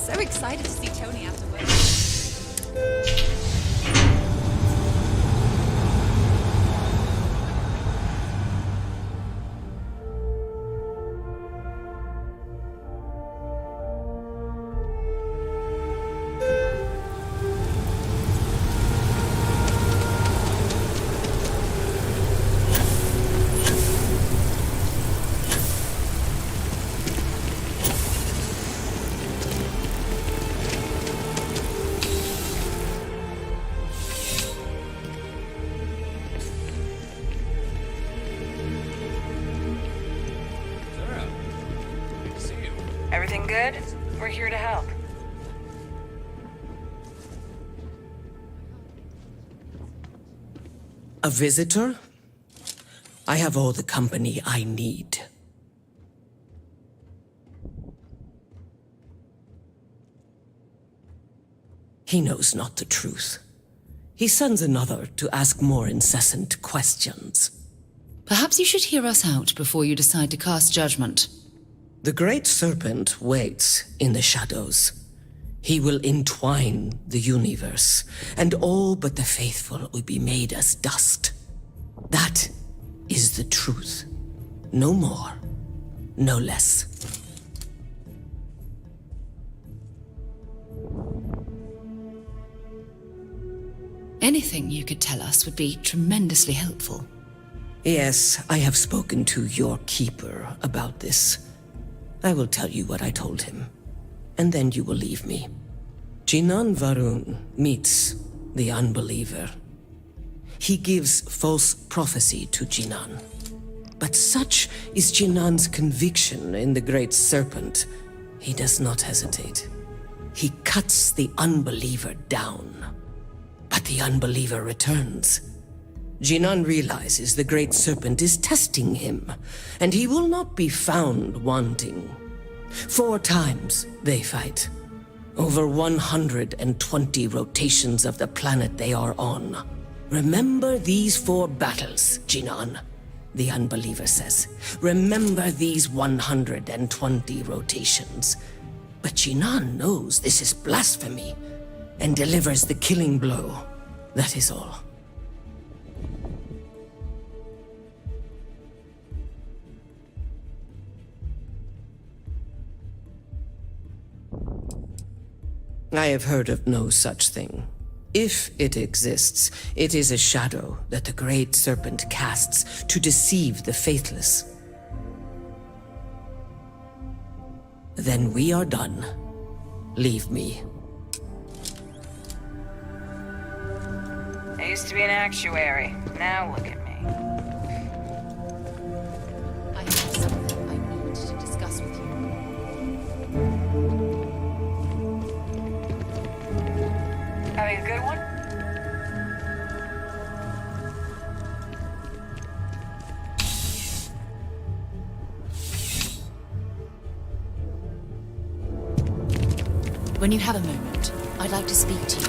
So excited to see Tony afterwards. Everything good? We're here to help. A visitor? I have all the company I need. He knows not the truth. He sends another to ask more incessant questions. Perhaps you should hear us out before you decide to cast judgment. The Great Serpent waits in the shadows. He will entwine the universe, and all but the faithful will be made as dust. That is the truth. No more, no less. Anything you could tell us would be tremendously helpful. Yes, I have spoken to your keeper about this. I will tell you what I told him, and then you will leave me. Jinan Varun meets the unbeliever. He gives false prophecy to Jinan. But such is Jinan's conviction in the Great Serpent, he does not hesitate. He cuts the unbeliever down. But the unbeliever returns. Jinan realizes the Great Serpent is testing him, and he will not be found wanting. 4 times they fight. Over 120 rotations of the planet they are on. Remember these 4 battles, Jinan, the unbeliever says. Remember these 120 rotations. But Jinan knows this is blasphemy, and delivers the killing blow. That is all. I have heard of no such thing. If it exists, it is a shadow that the Great Serpent casts to deceive the faithless. Then we are done. Leave me. I used to be an actuary. Now look at me. I have something I need to discuss with you. Having a good one? When you have a moment, I'd like to speak to you.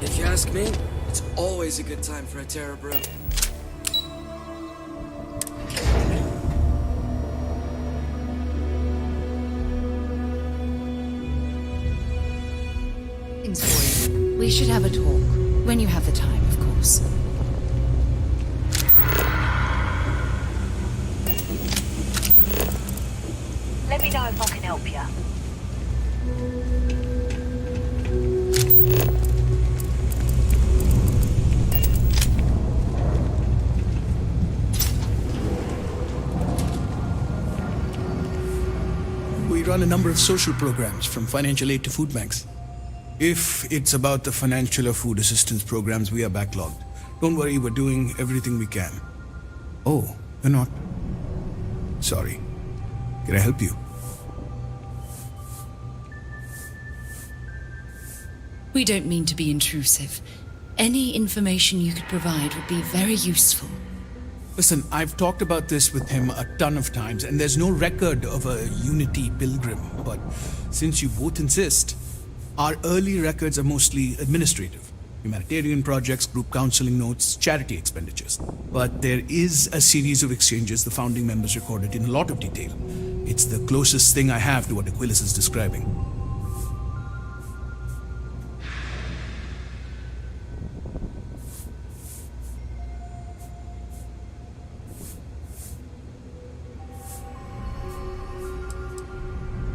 If you ask me, it's always a good time for a Terra Brew. Things for you. We should have a talk. When you have the time, of course. Let me know if I can help you. We run a number of social programs, from financial aid to food banks. If it's about the financial or food assistance programs, we are backlogged. Don't worry, we're doing everything we can. Oh, you're not? Sorry. Can I help you? We don't mean to be intrusive. Any information you could provide would be very useful. Listen, I've talked about this with him a ton of times, and there's no record of a Unity pilgrim. But since you both insist, our early records are mostly administrative. Humanitarian projects, group counseling notes, charity expenditures. But there is a series of exchanges the founding members recorded in a lot of detail. It's the closest thing I have to what Aquilus is describing.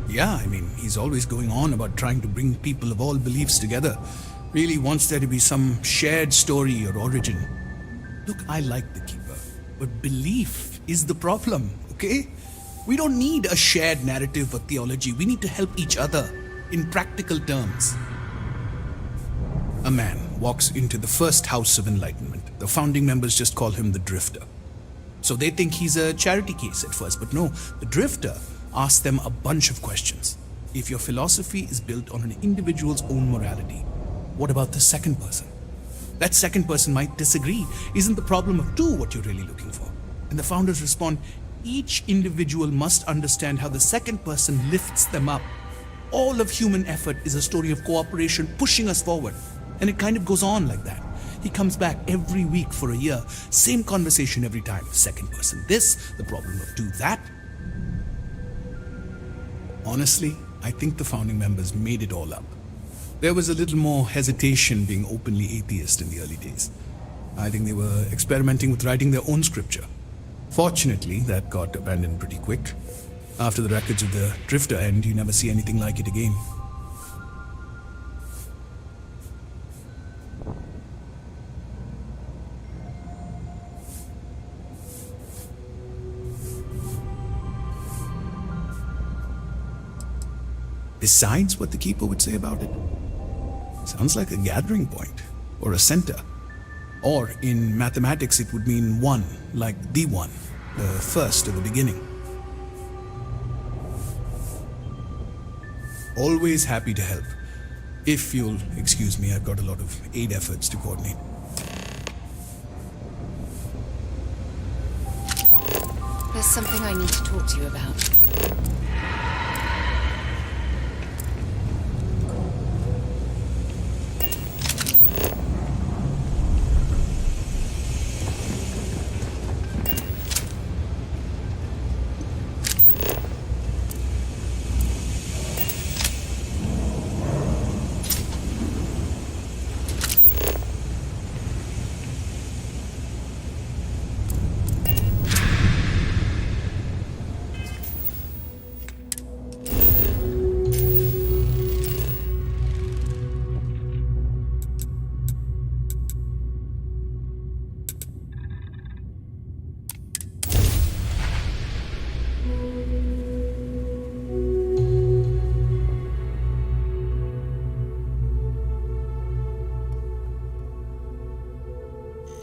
Yeah, I mean, he's always going on about trying to bring people of all beliefs together. Really wants there to be some shared story or origin. Look, I like the Keeper, but belief is the problem, okay? We don't need a shared narrative or theology. We need to help each other in practical terms. A man walks into the first house of enlightenment. The founding members just call him the Drifter. So they think he's a charity case at first, but no, the Drifter asks them a bunch of questions. If your philosophy is built on an individual's own morality, what about the second person? That second person might disagree. Isn't the problem of two what you're really looking for? And the founders respond, each individual must understand how the second person lifts them up. All of human effort is a story of cooperation pushing us forward. And it kind of goes on like that. He comes back every week for a year. Same conversation every time. Second person this, the problem of two that. Honestly, I think the founding members made it all up. There was a little more hesitation being openly atheist in the early days. I think they were experimenting with writing their own scripture. Fortunately, that got abandoned pretty quick. After the records of the Drifter end, you never see anything like it again. Besides what the Keeper would say about it, sounds like a gathering point, or a center. Or in mathematics it would mean one, like the one, the first or the beginning. Always happy to help. If you'll excuse me, I've got a lot of aid efforts to coordinate. There's something I need to talk to you about.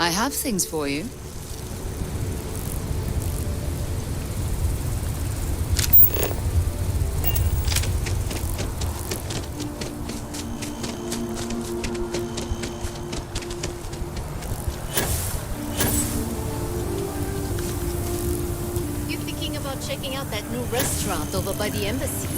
I have things for you. You thinking about checking out that new restaurant over by the embassy?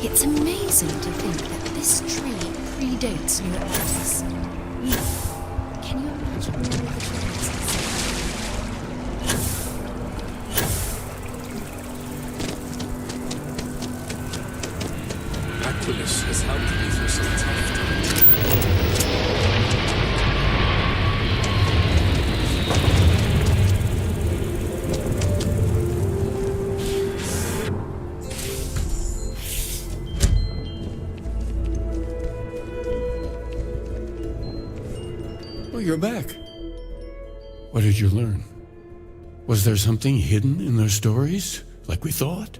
It's amazing to think that this tree predates New Atlantis. Can you imagine all the chances? Aquilus has helped me through some tough times. You're back. What did you learn? Was there something hidden in their stories, like we thought?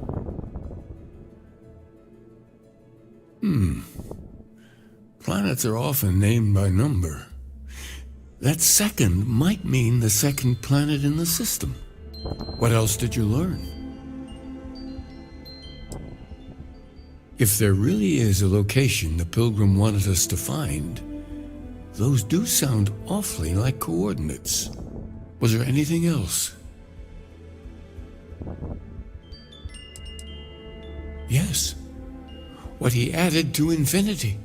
Planets are often named by number. That second might mean the second planet in the system. What else did you learn? If there really is a location the Pilgrim wanted us to find, those do sound awfully like coordinates. Was there anything else? Yes. What he added to infinity.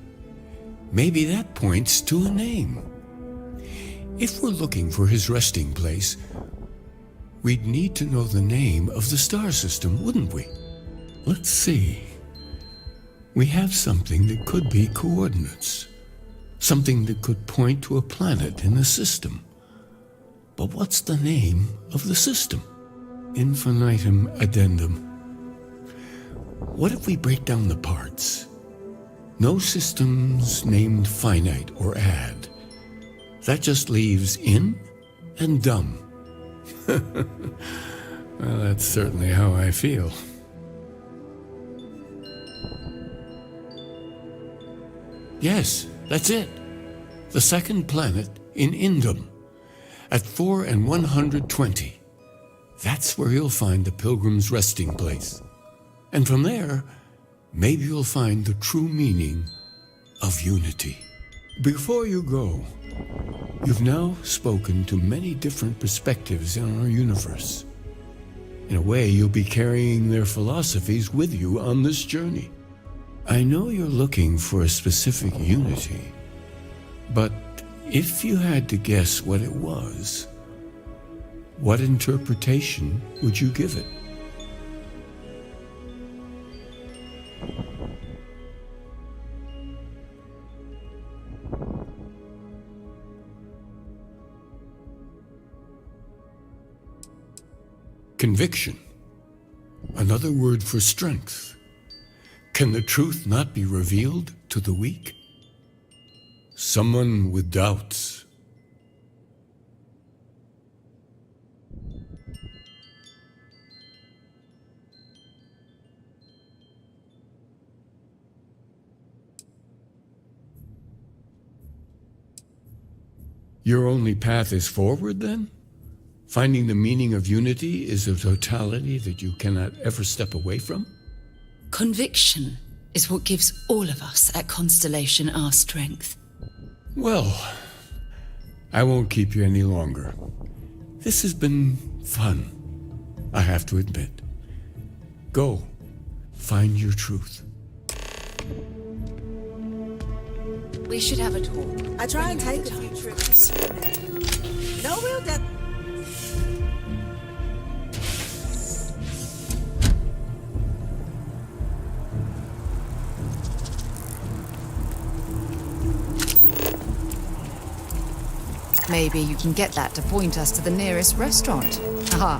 Maybe that points to a name. If we're looking for his resting place, we'd need to know the name of the star system, wouldn't we? Let's see. We have something that could be coordinates. Something that could point to a planet in the system. But what's the name of the system? Infinitum addendum. What if we break down the parts? No systems named finite or add. That just leaves in and dumb. Well, that's certainly how I feel. Yes, that's it. The second planet in Indum, at 4 and 120. That's where you'll find the Pilgrim's resting place. And from there, maybe you'll find the true meaning of unity. Before you go, you've now spoken to many different perspectives in our universe. In a way, you'll be carrying their philosophies with you on this journey. I know you're looking for a specific unity, but if you had to guess what it was, what interpretation would you give it? Conviction, another word for strength. Can the truth not be revealed to the weak? Someone with doubts. Your only path is forward, then? Finding the meaning of unity is a totality that you cannot ever step away from? Conviction is what gives all of us at Constellation our strength. Well, I won't keep you any longer. This has been fun, I have to admit. Go, find your truth. We should have a talk. I try and take a few trips. No real depth. Maybe you can get that to point us to the nearest restaurant. Aha.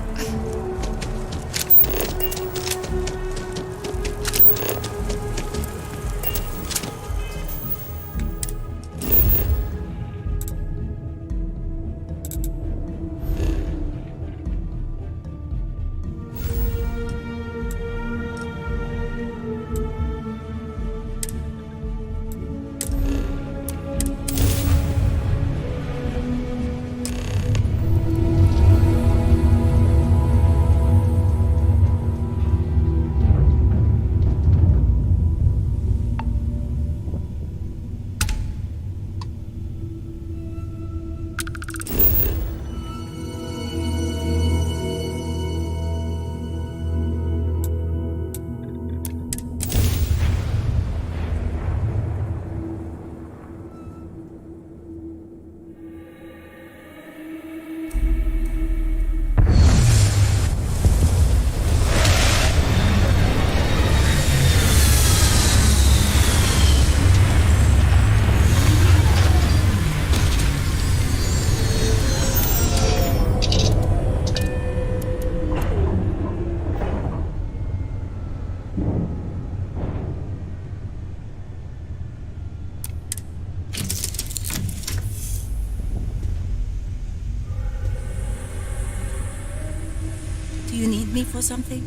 Do you need me for something?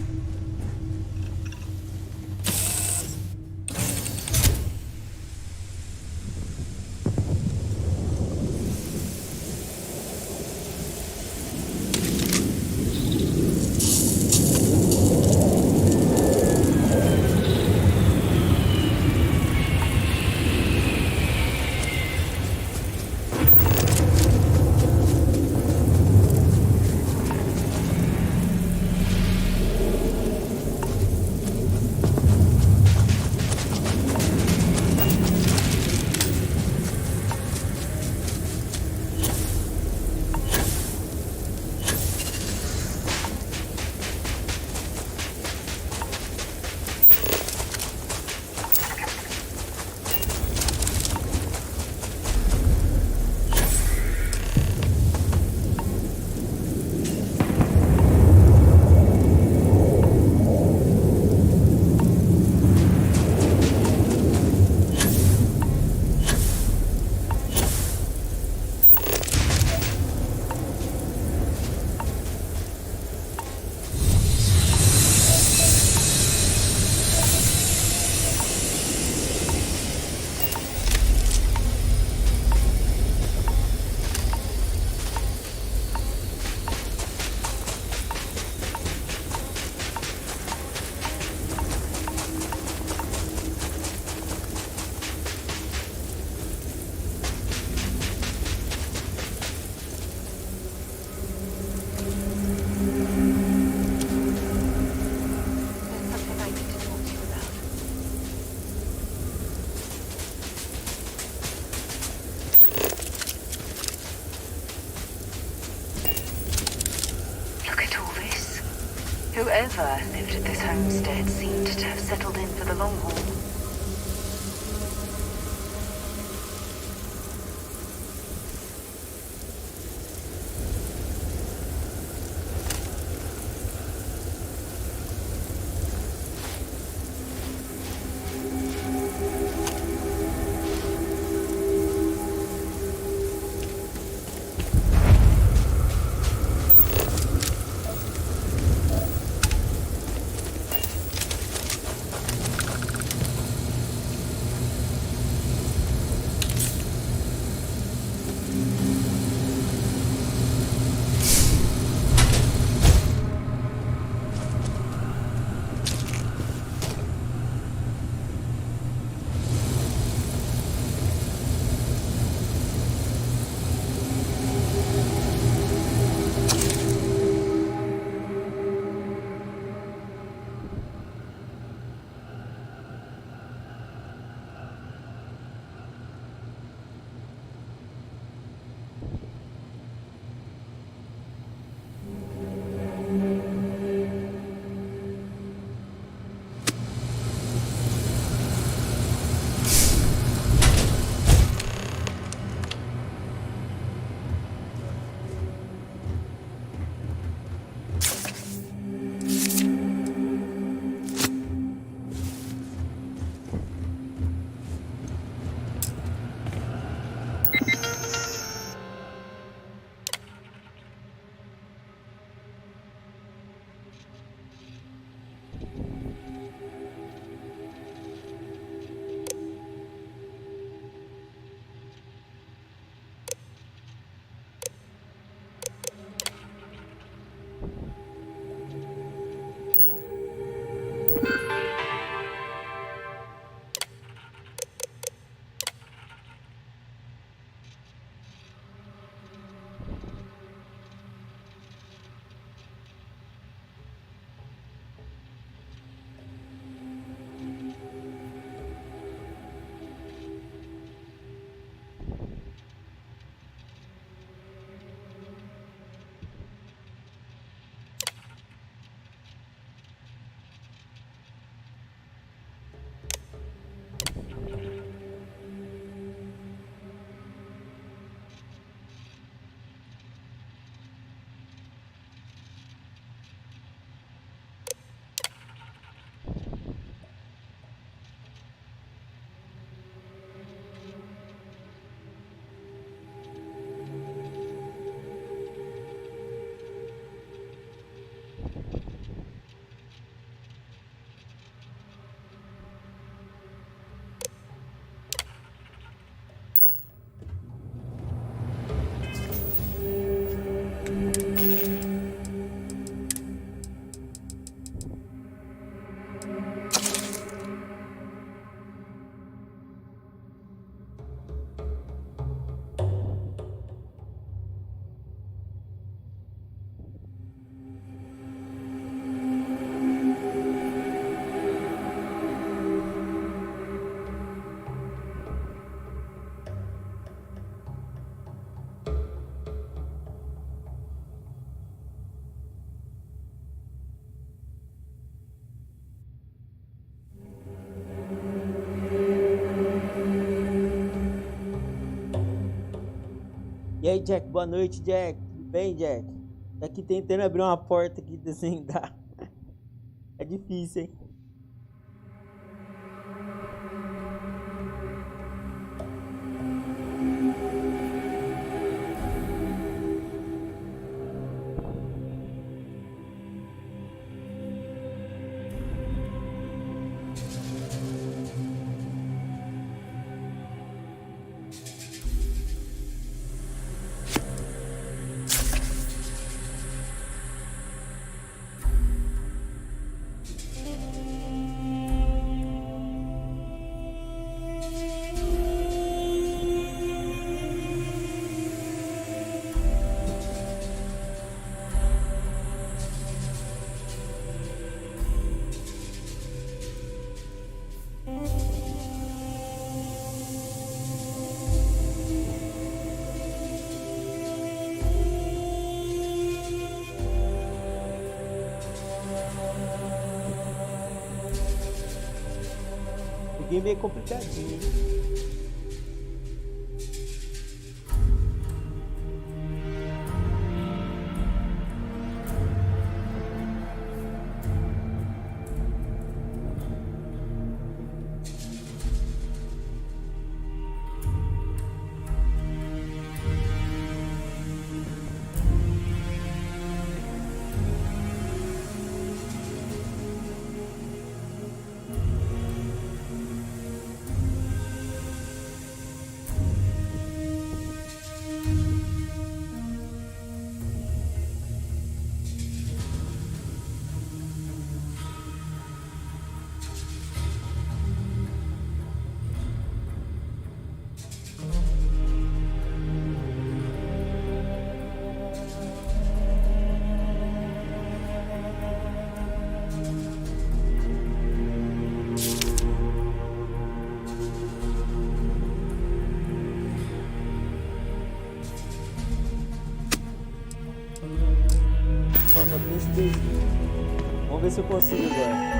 Whoever lived at this homestead seemed to have settled in for the long haul. E aí, Jack, boa noite, Jack. Tudo bem, Jack? Tô aqui tentando abrir uma porta aqui sem dar. É difícil, hein? joguinho meio complicadinho, hein? Nossa, tem esse desenho. Vamos ver se eu consigo agora.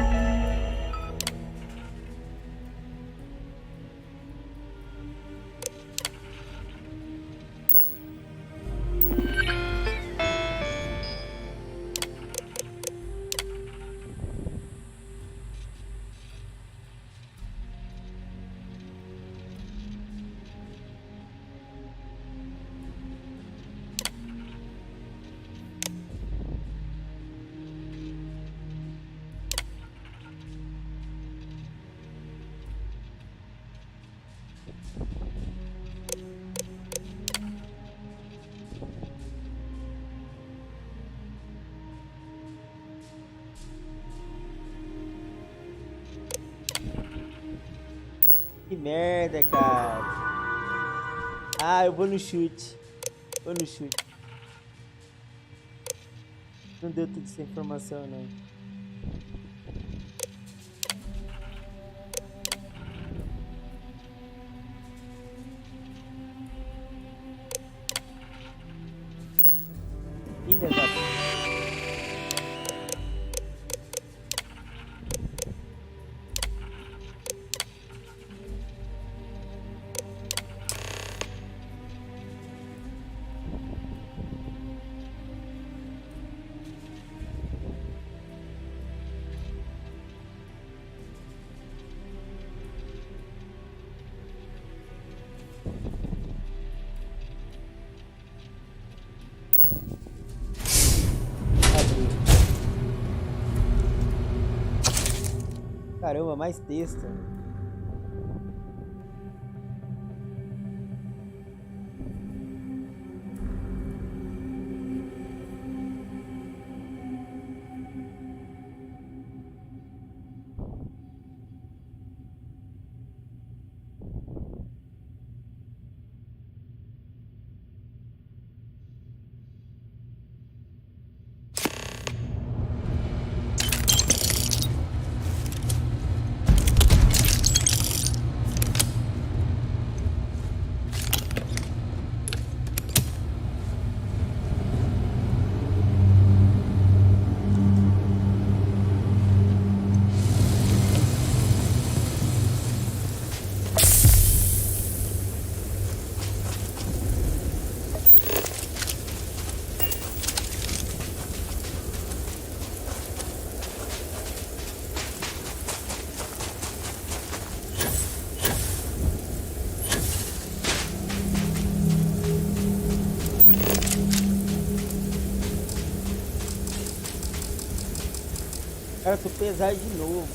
Que merda, cara. Ah, eu vou no chute. Vou no chute. Não deu toda essa informação, não. Filha da puta. Caramba, mais texto. Cara, eu tô pesado de novo.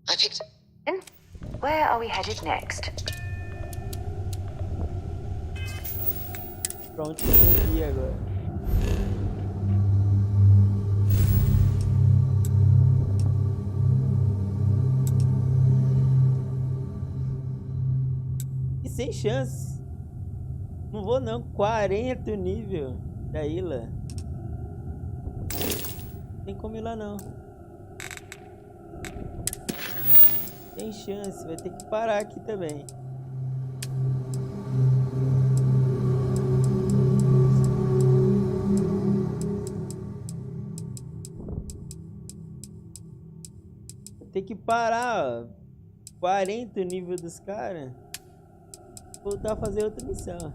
I picked. Where are we headed next? Pra onde que eu tenho que ir agora? E sem chance. Não vou não. 40 nível da ilha. Não tem como ir lá não. Tem chance. Vai ter que parar aqui também. Tem que parar, ó. 40 nível dos caras. Voltar a fazer outra missão.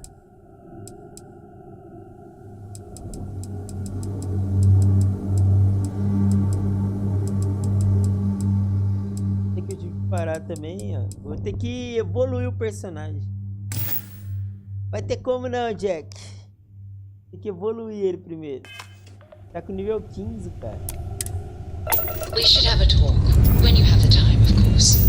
Tem que eu tive que parar também, ó. Vou ter que evoluir o personagem. Vai ter como não, Jack. Tem que evoluir ele primeiro. Tá com nível 15, cara. We should have a talk. When you have the time, of course.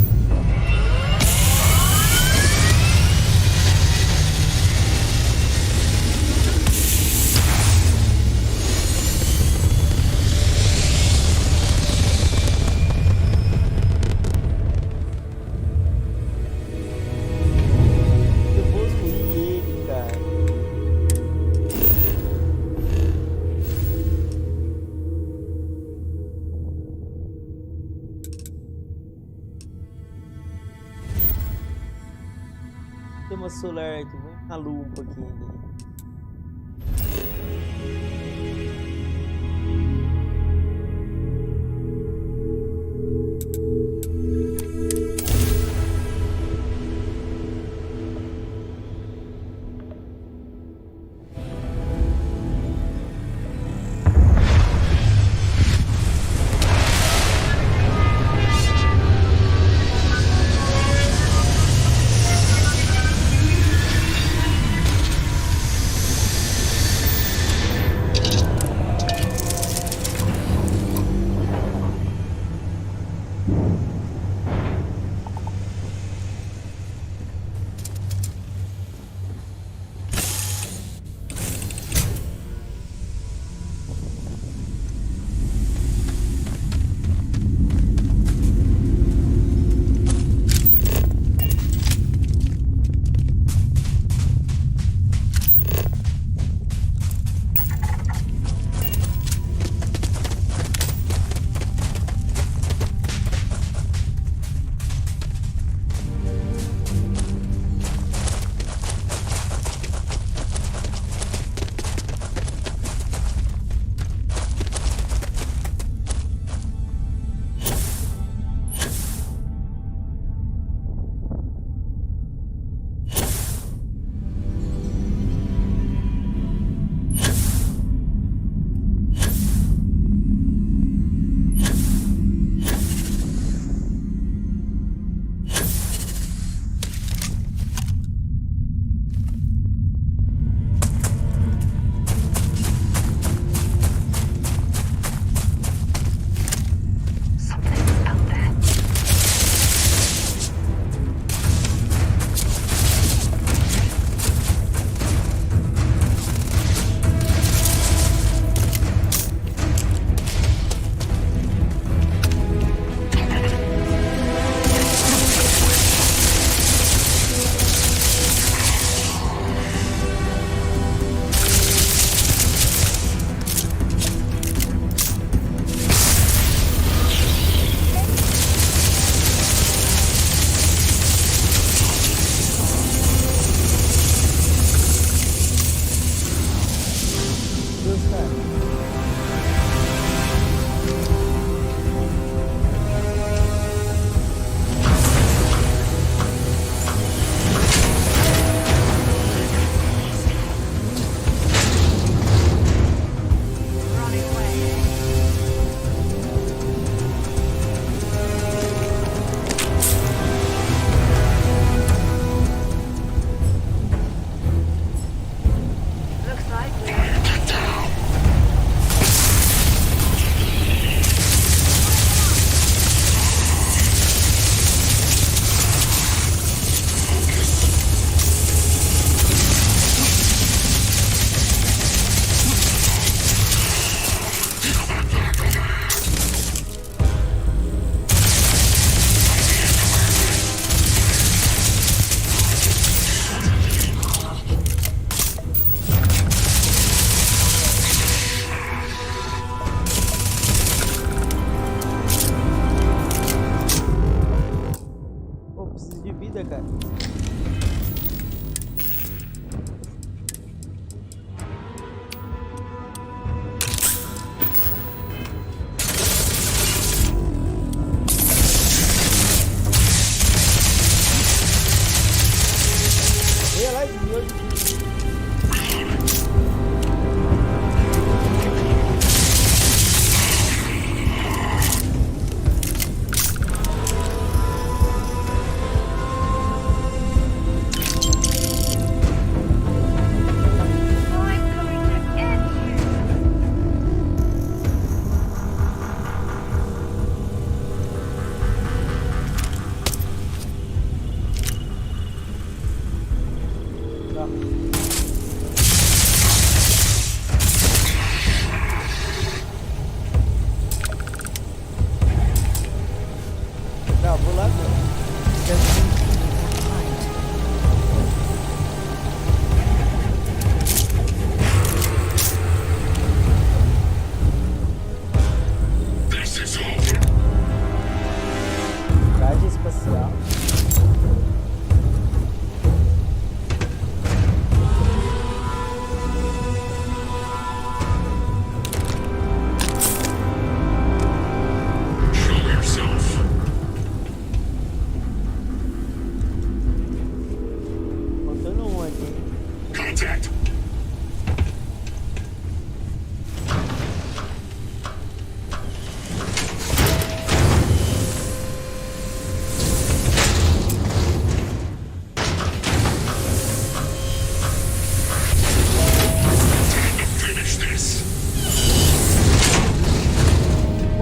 Tem uma solar aqui, vamos na lua um pouquinho ali.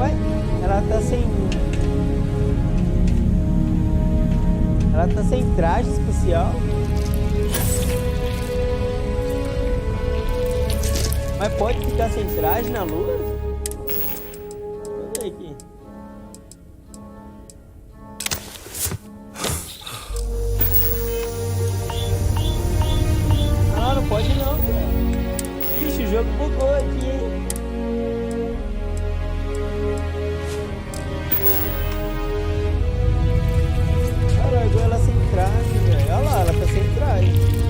Ué, ela tá sem... Ela tá sem traje especial. Mas pode ficar sem traje na lua? Deixa eu ver aqui. Ah, não pode não, cara. Ixi, o jogo bugou aqui, hein? Caralho, ela sem traje, velho. Olha lá, ela tá sem traje.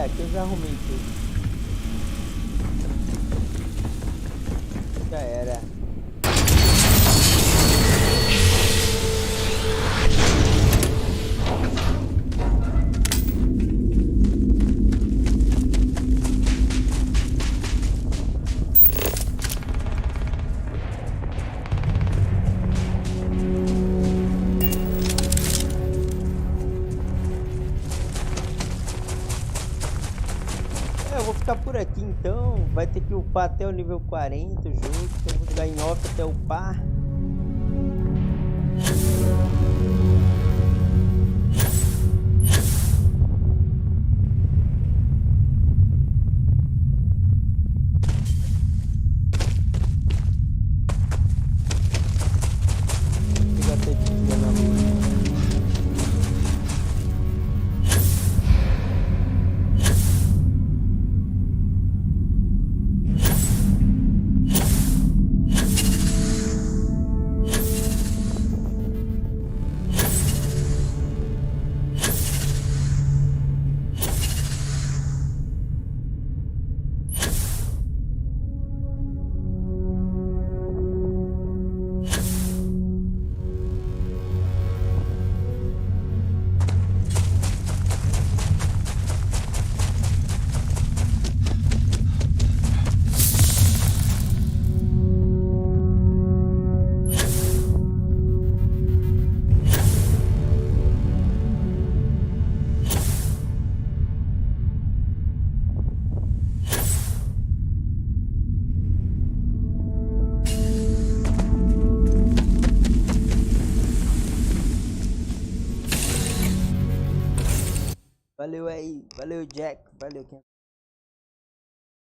Aqui eu já arrumei tudo. Já era. Eu vou ficar por aqui então. Vai ter que upar até o nível 40 o jogo. Então eu vou jogar em off até upar. Valeu aí, valeu Jack, valeu quem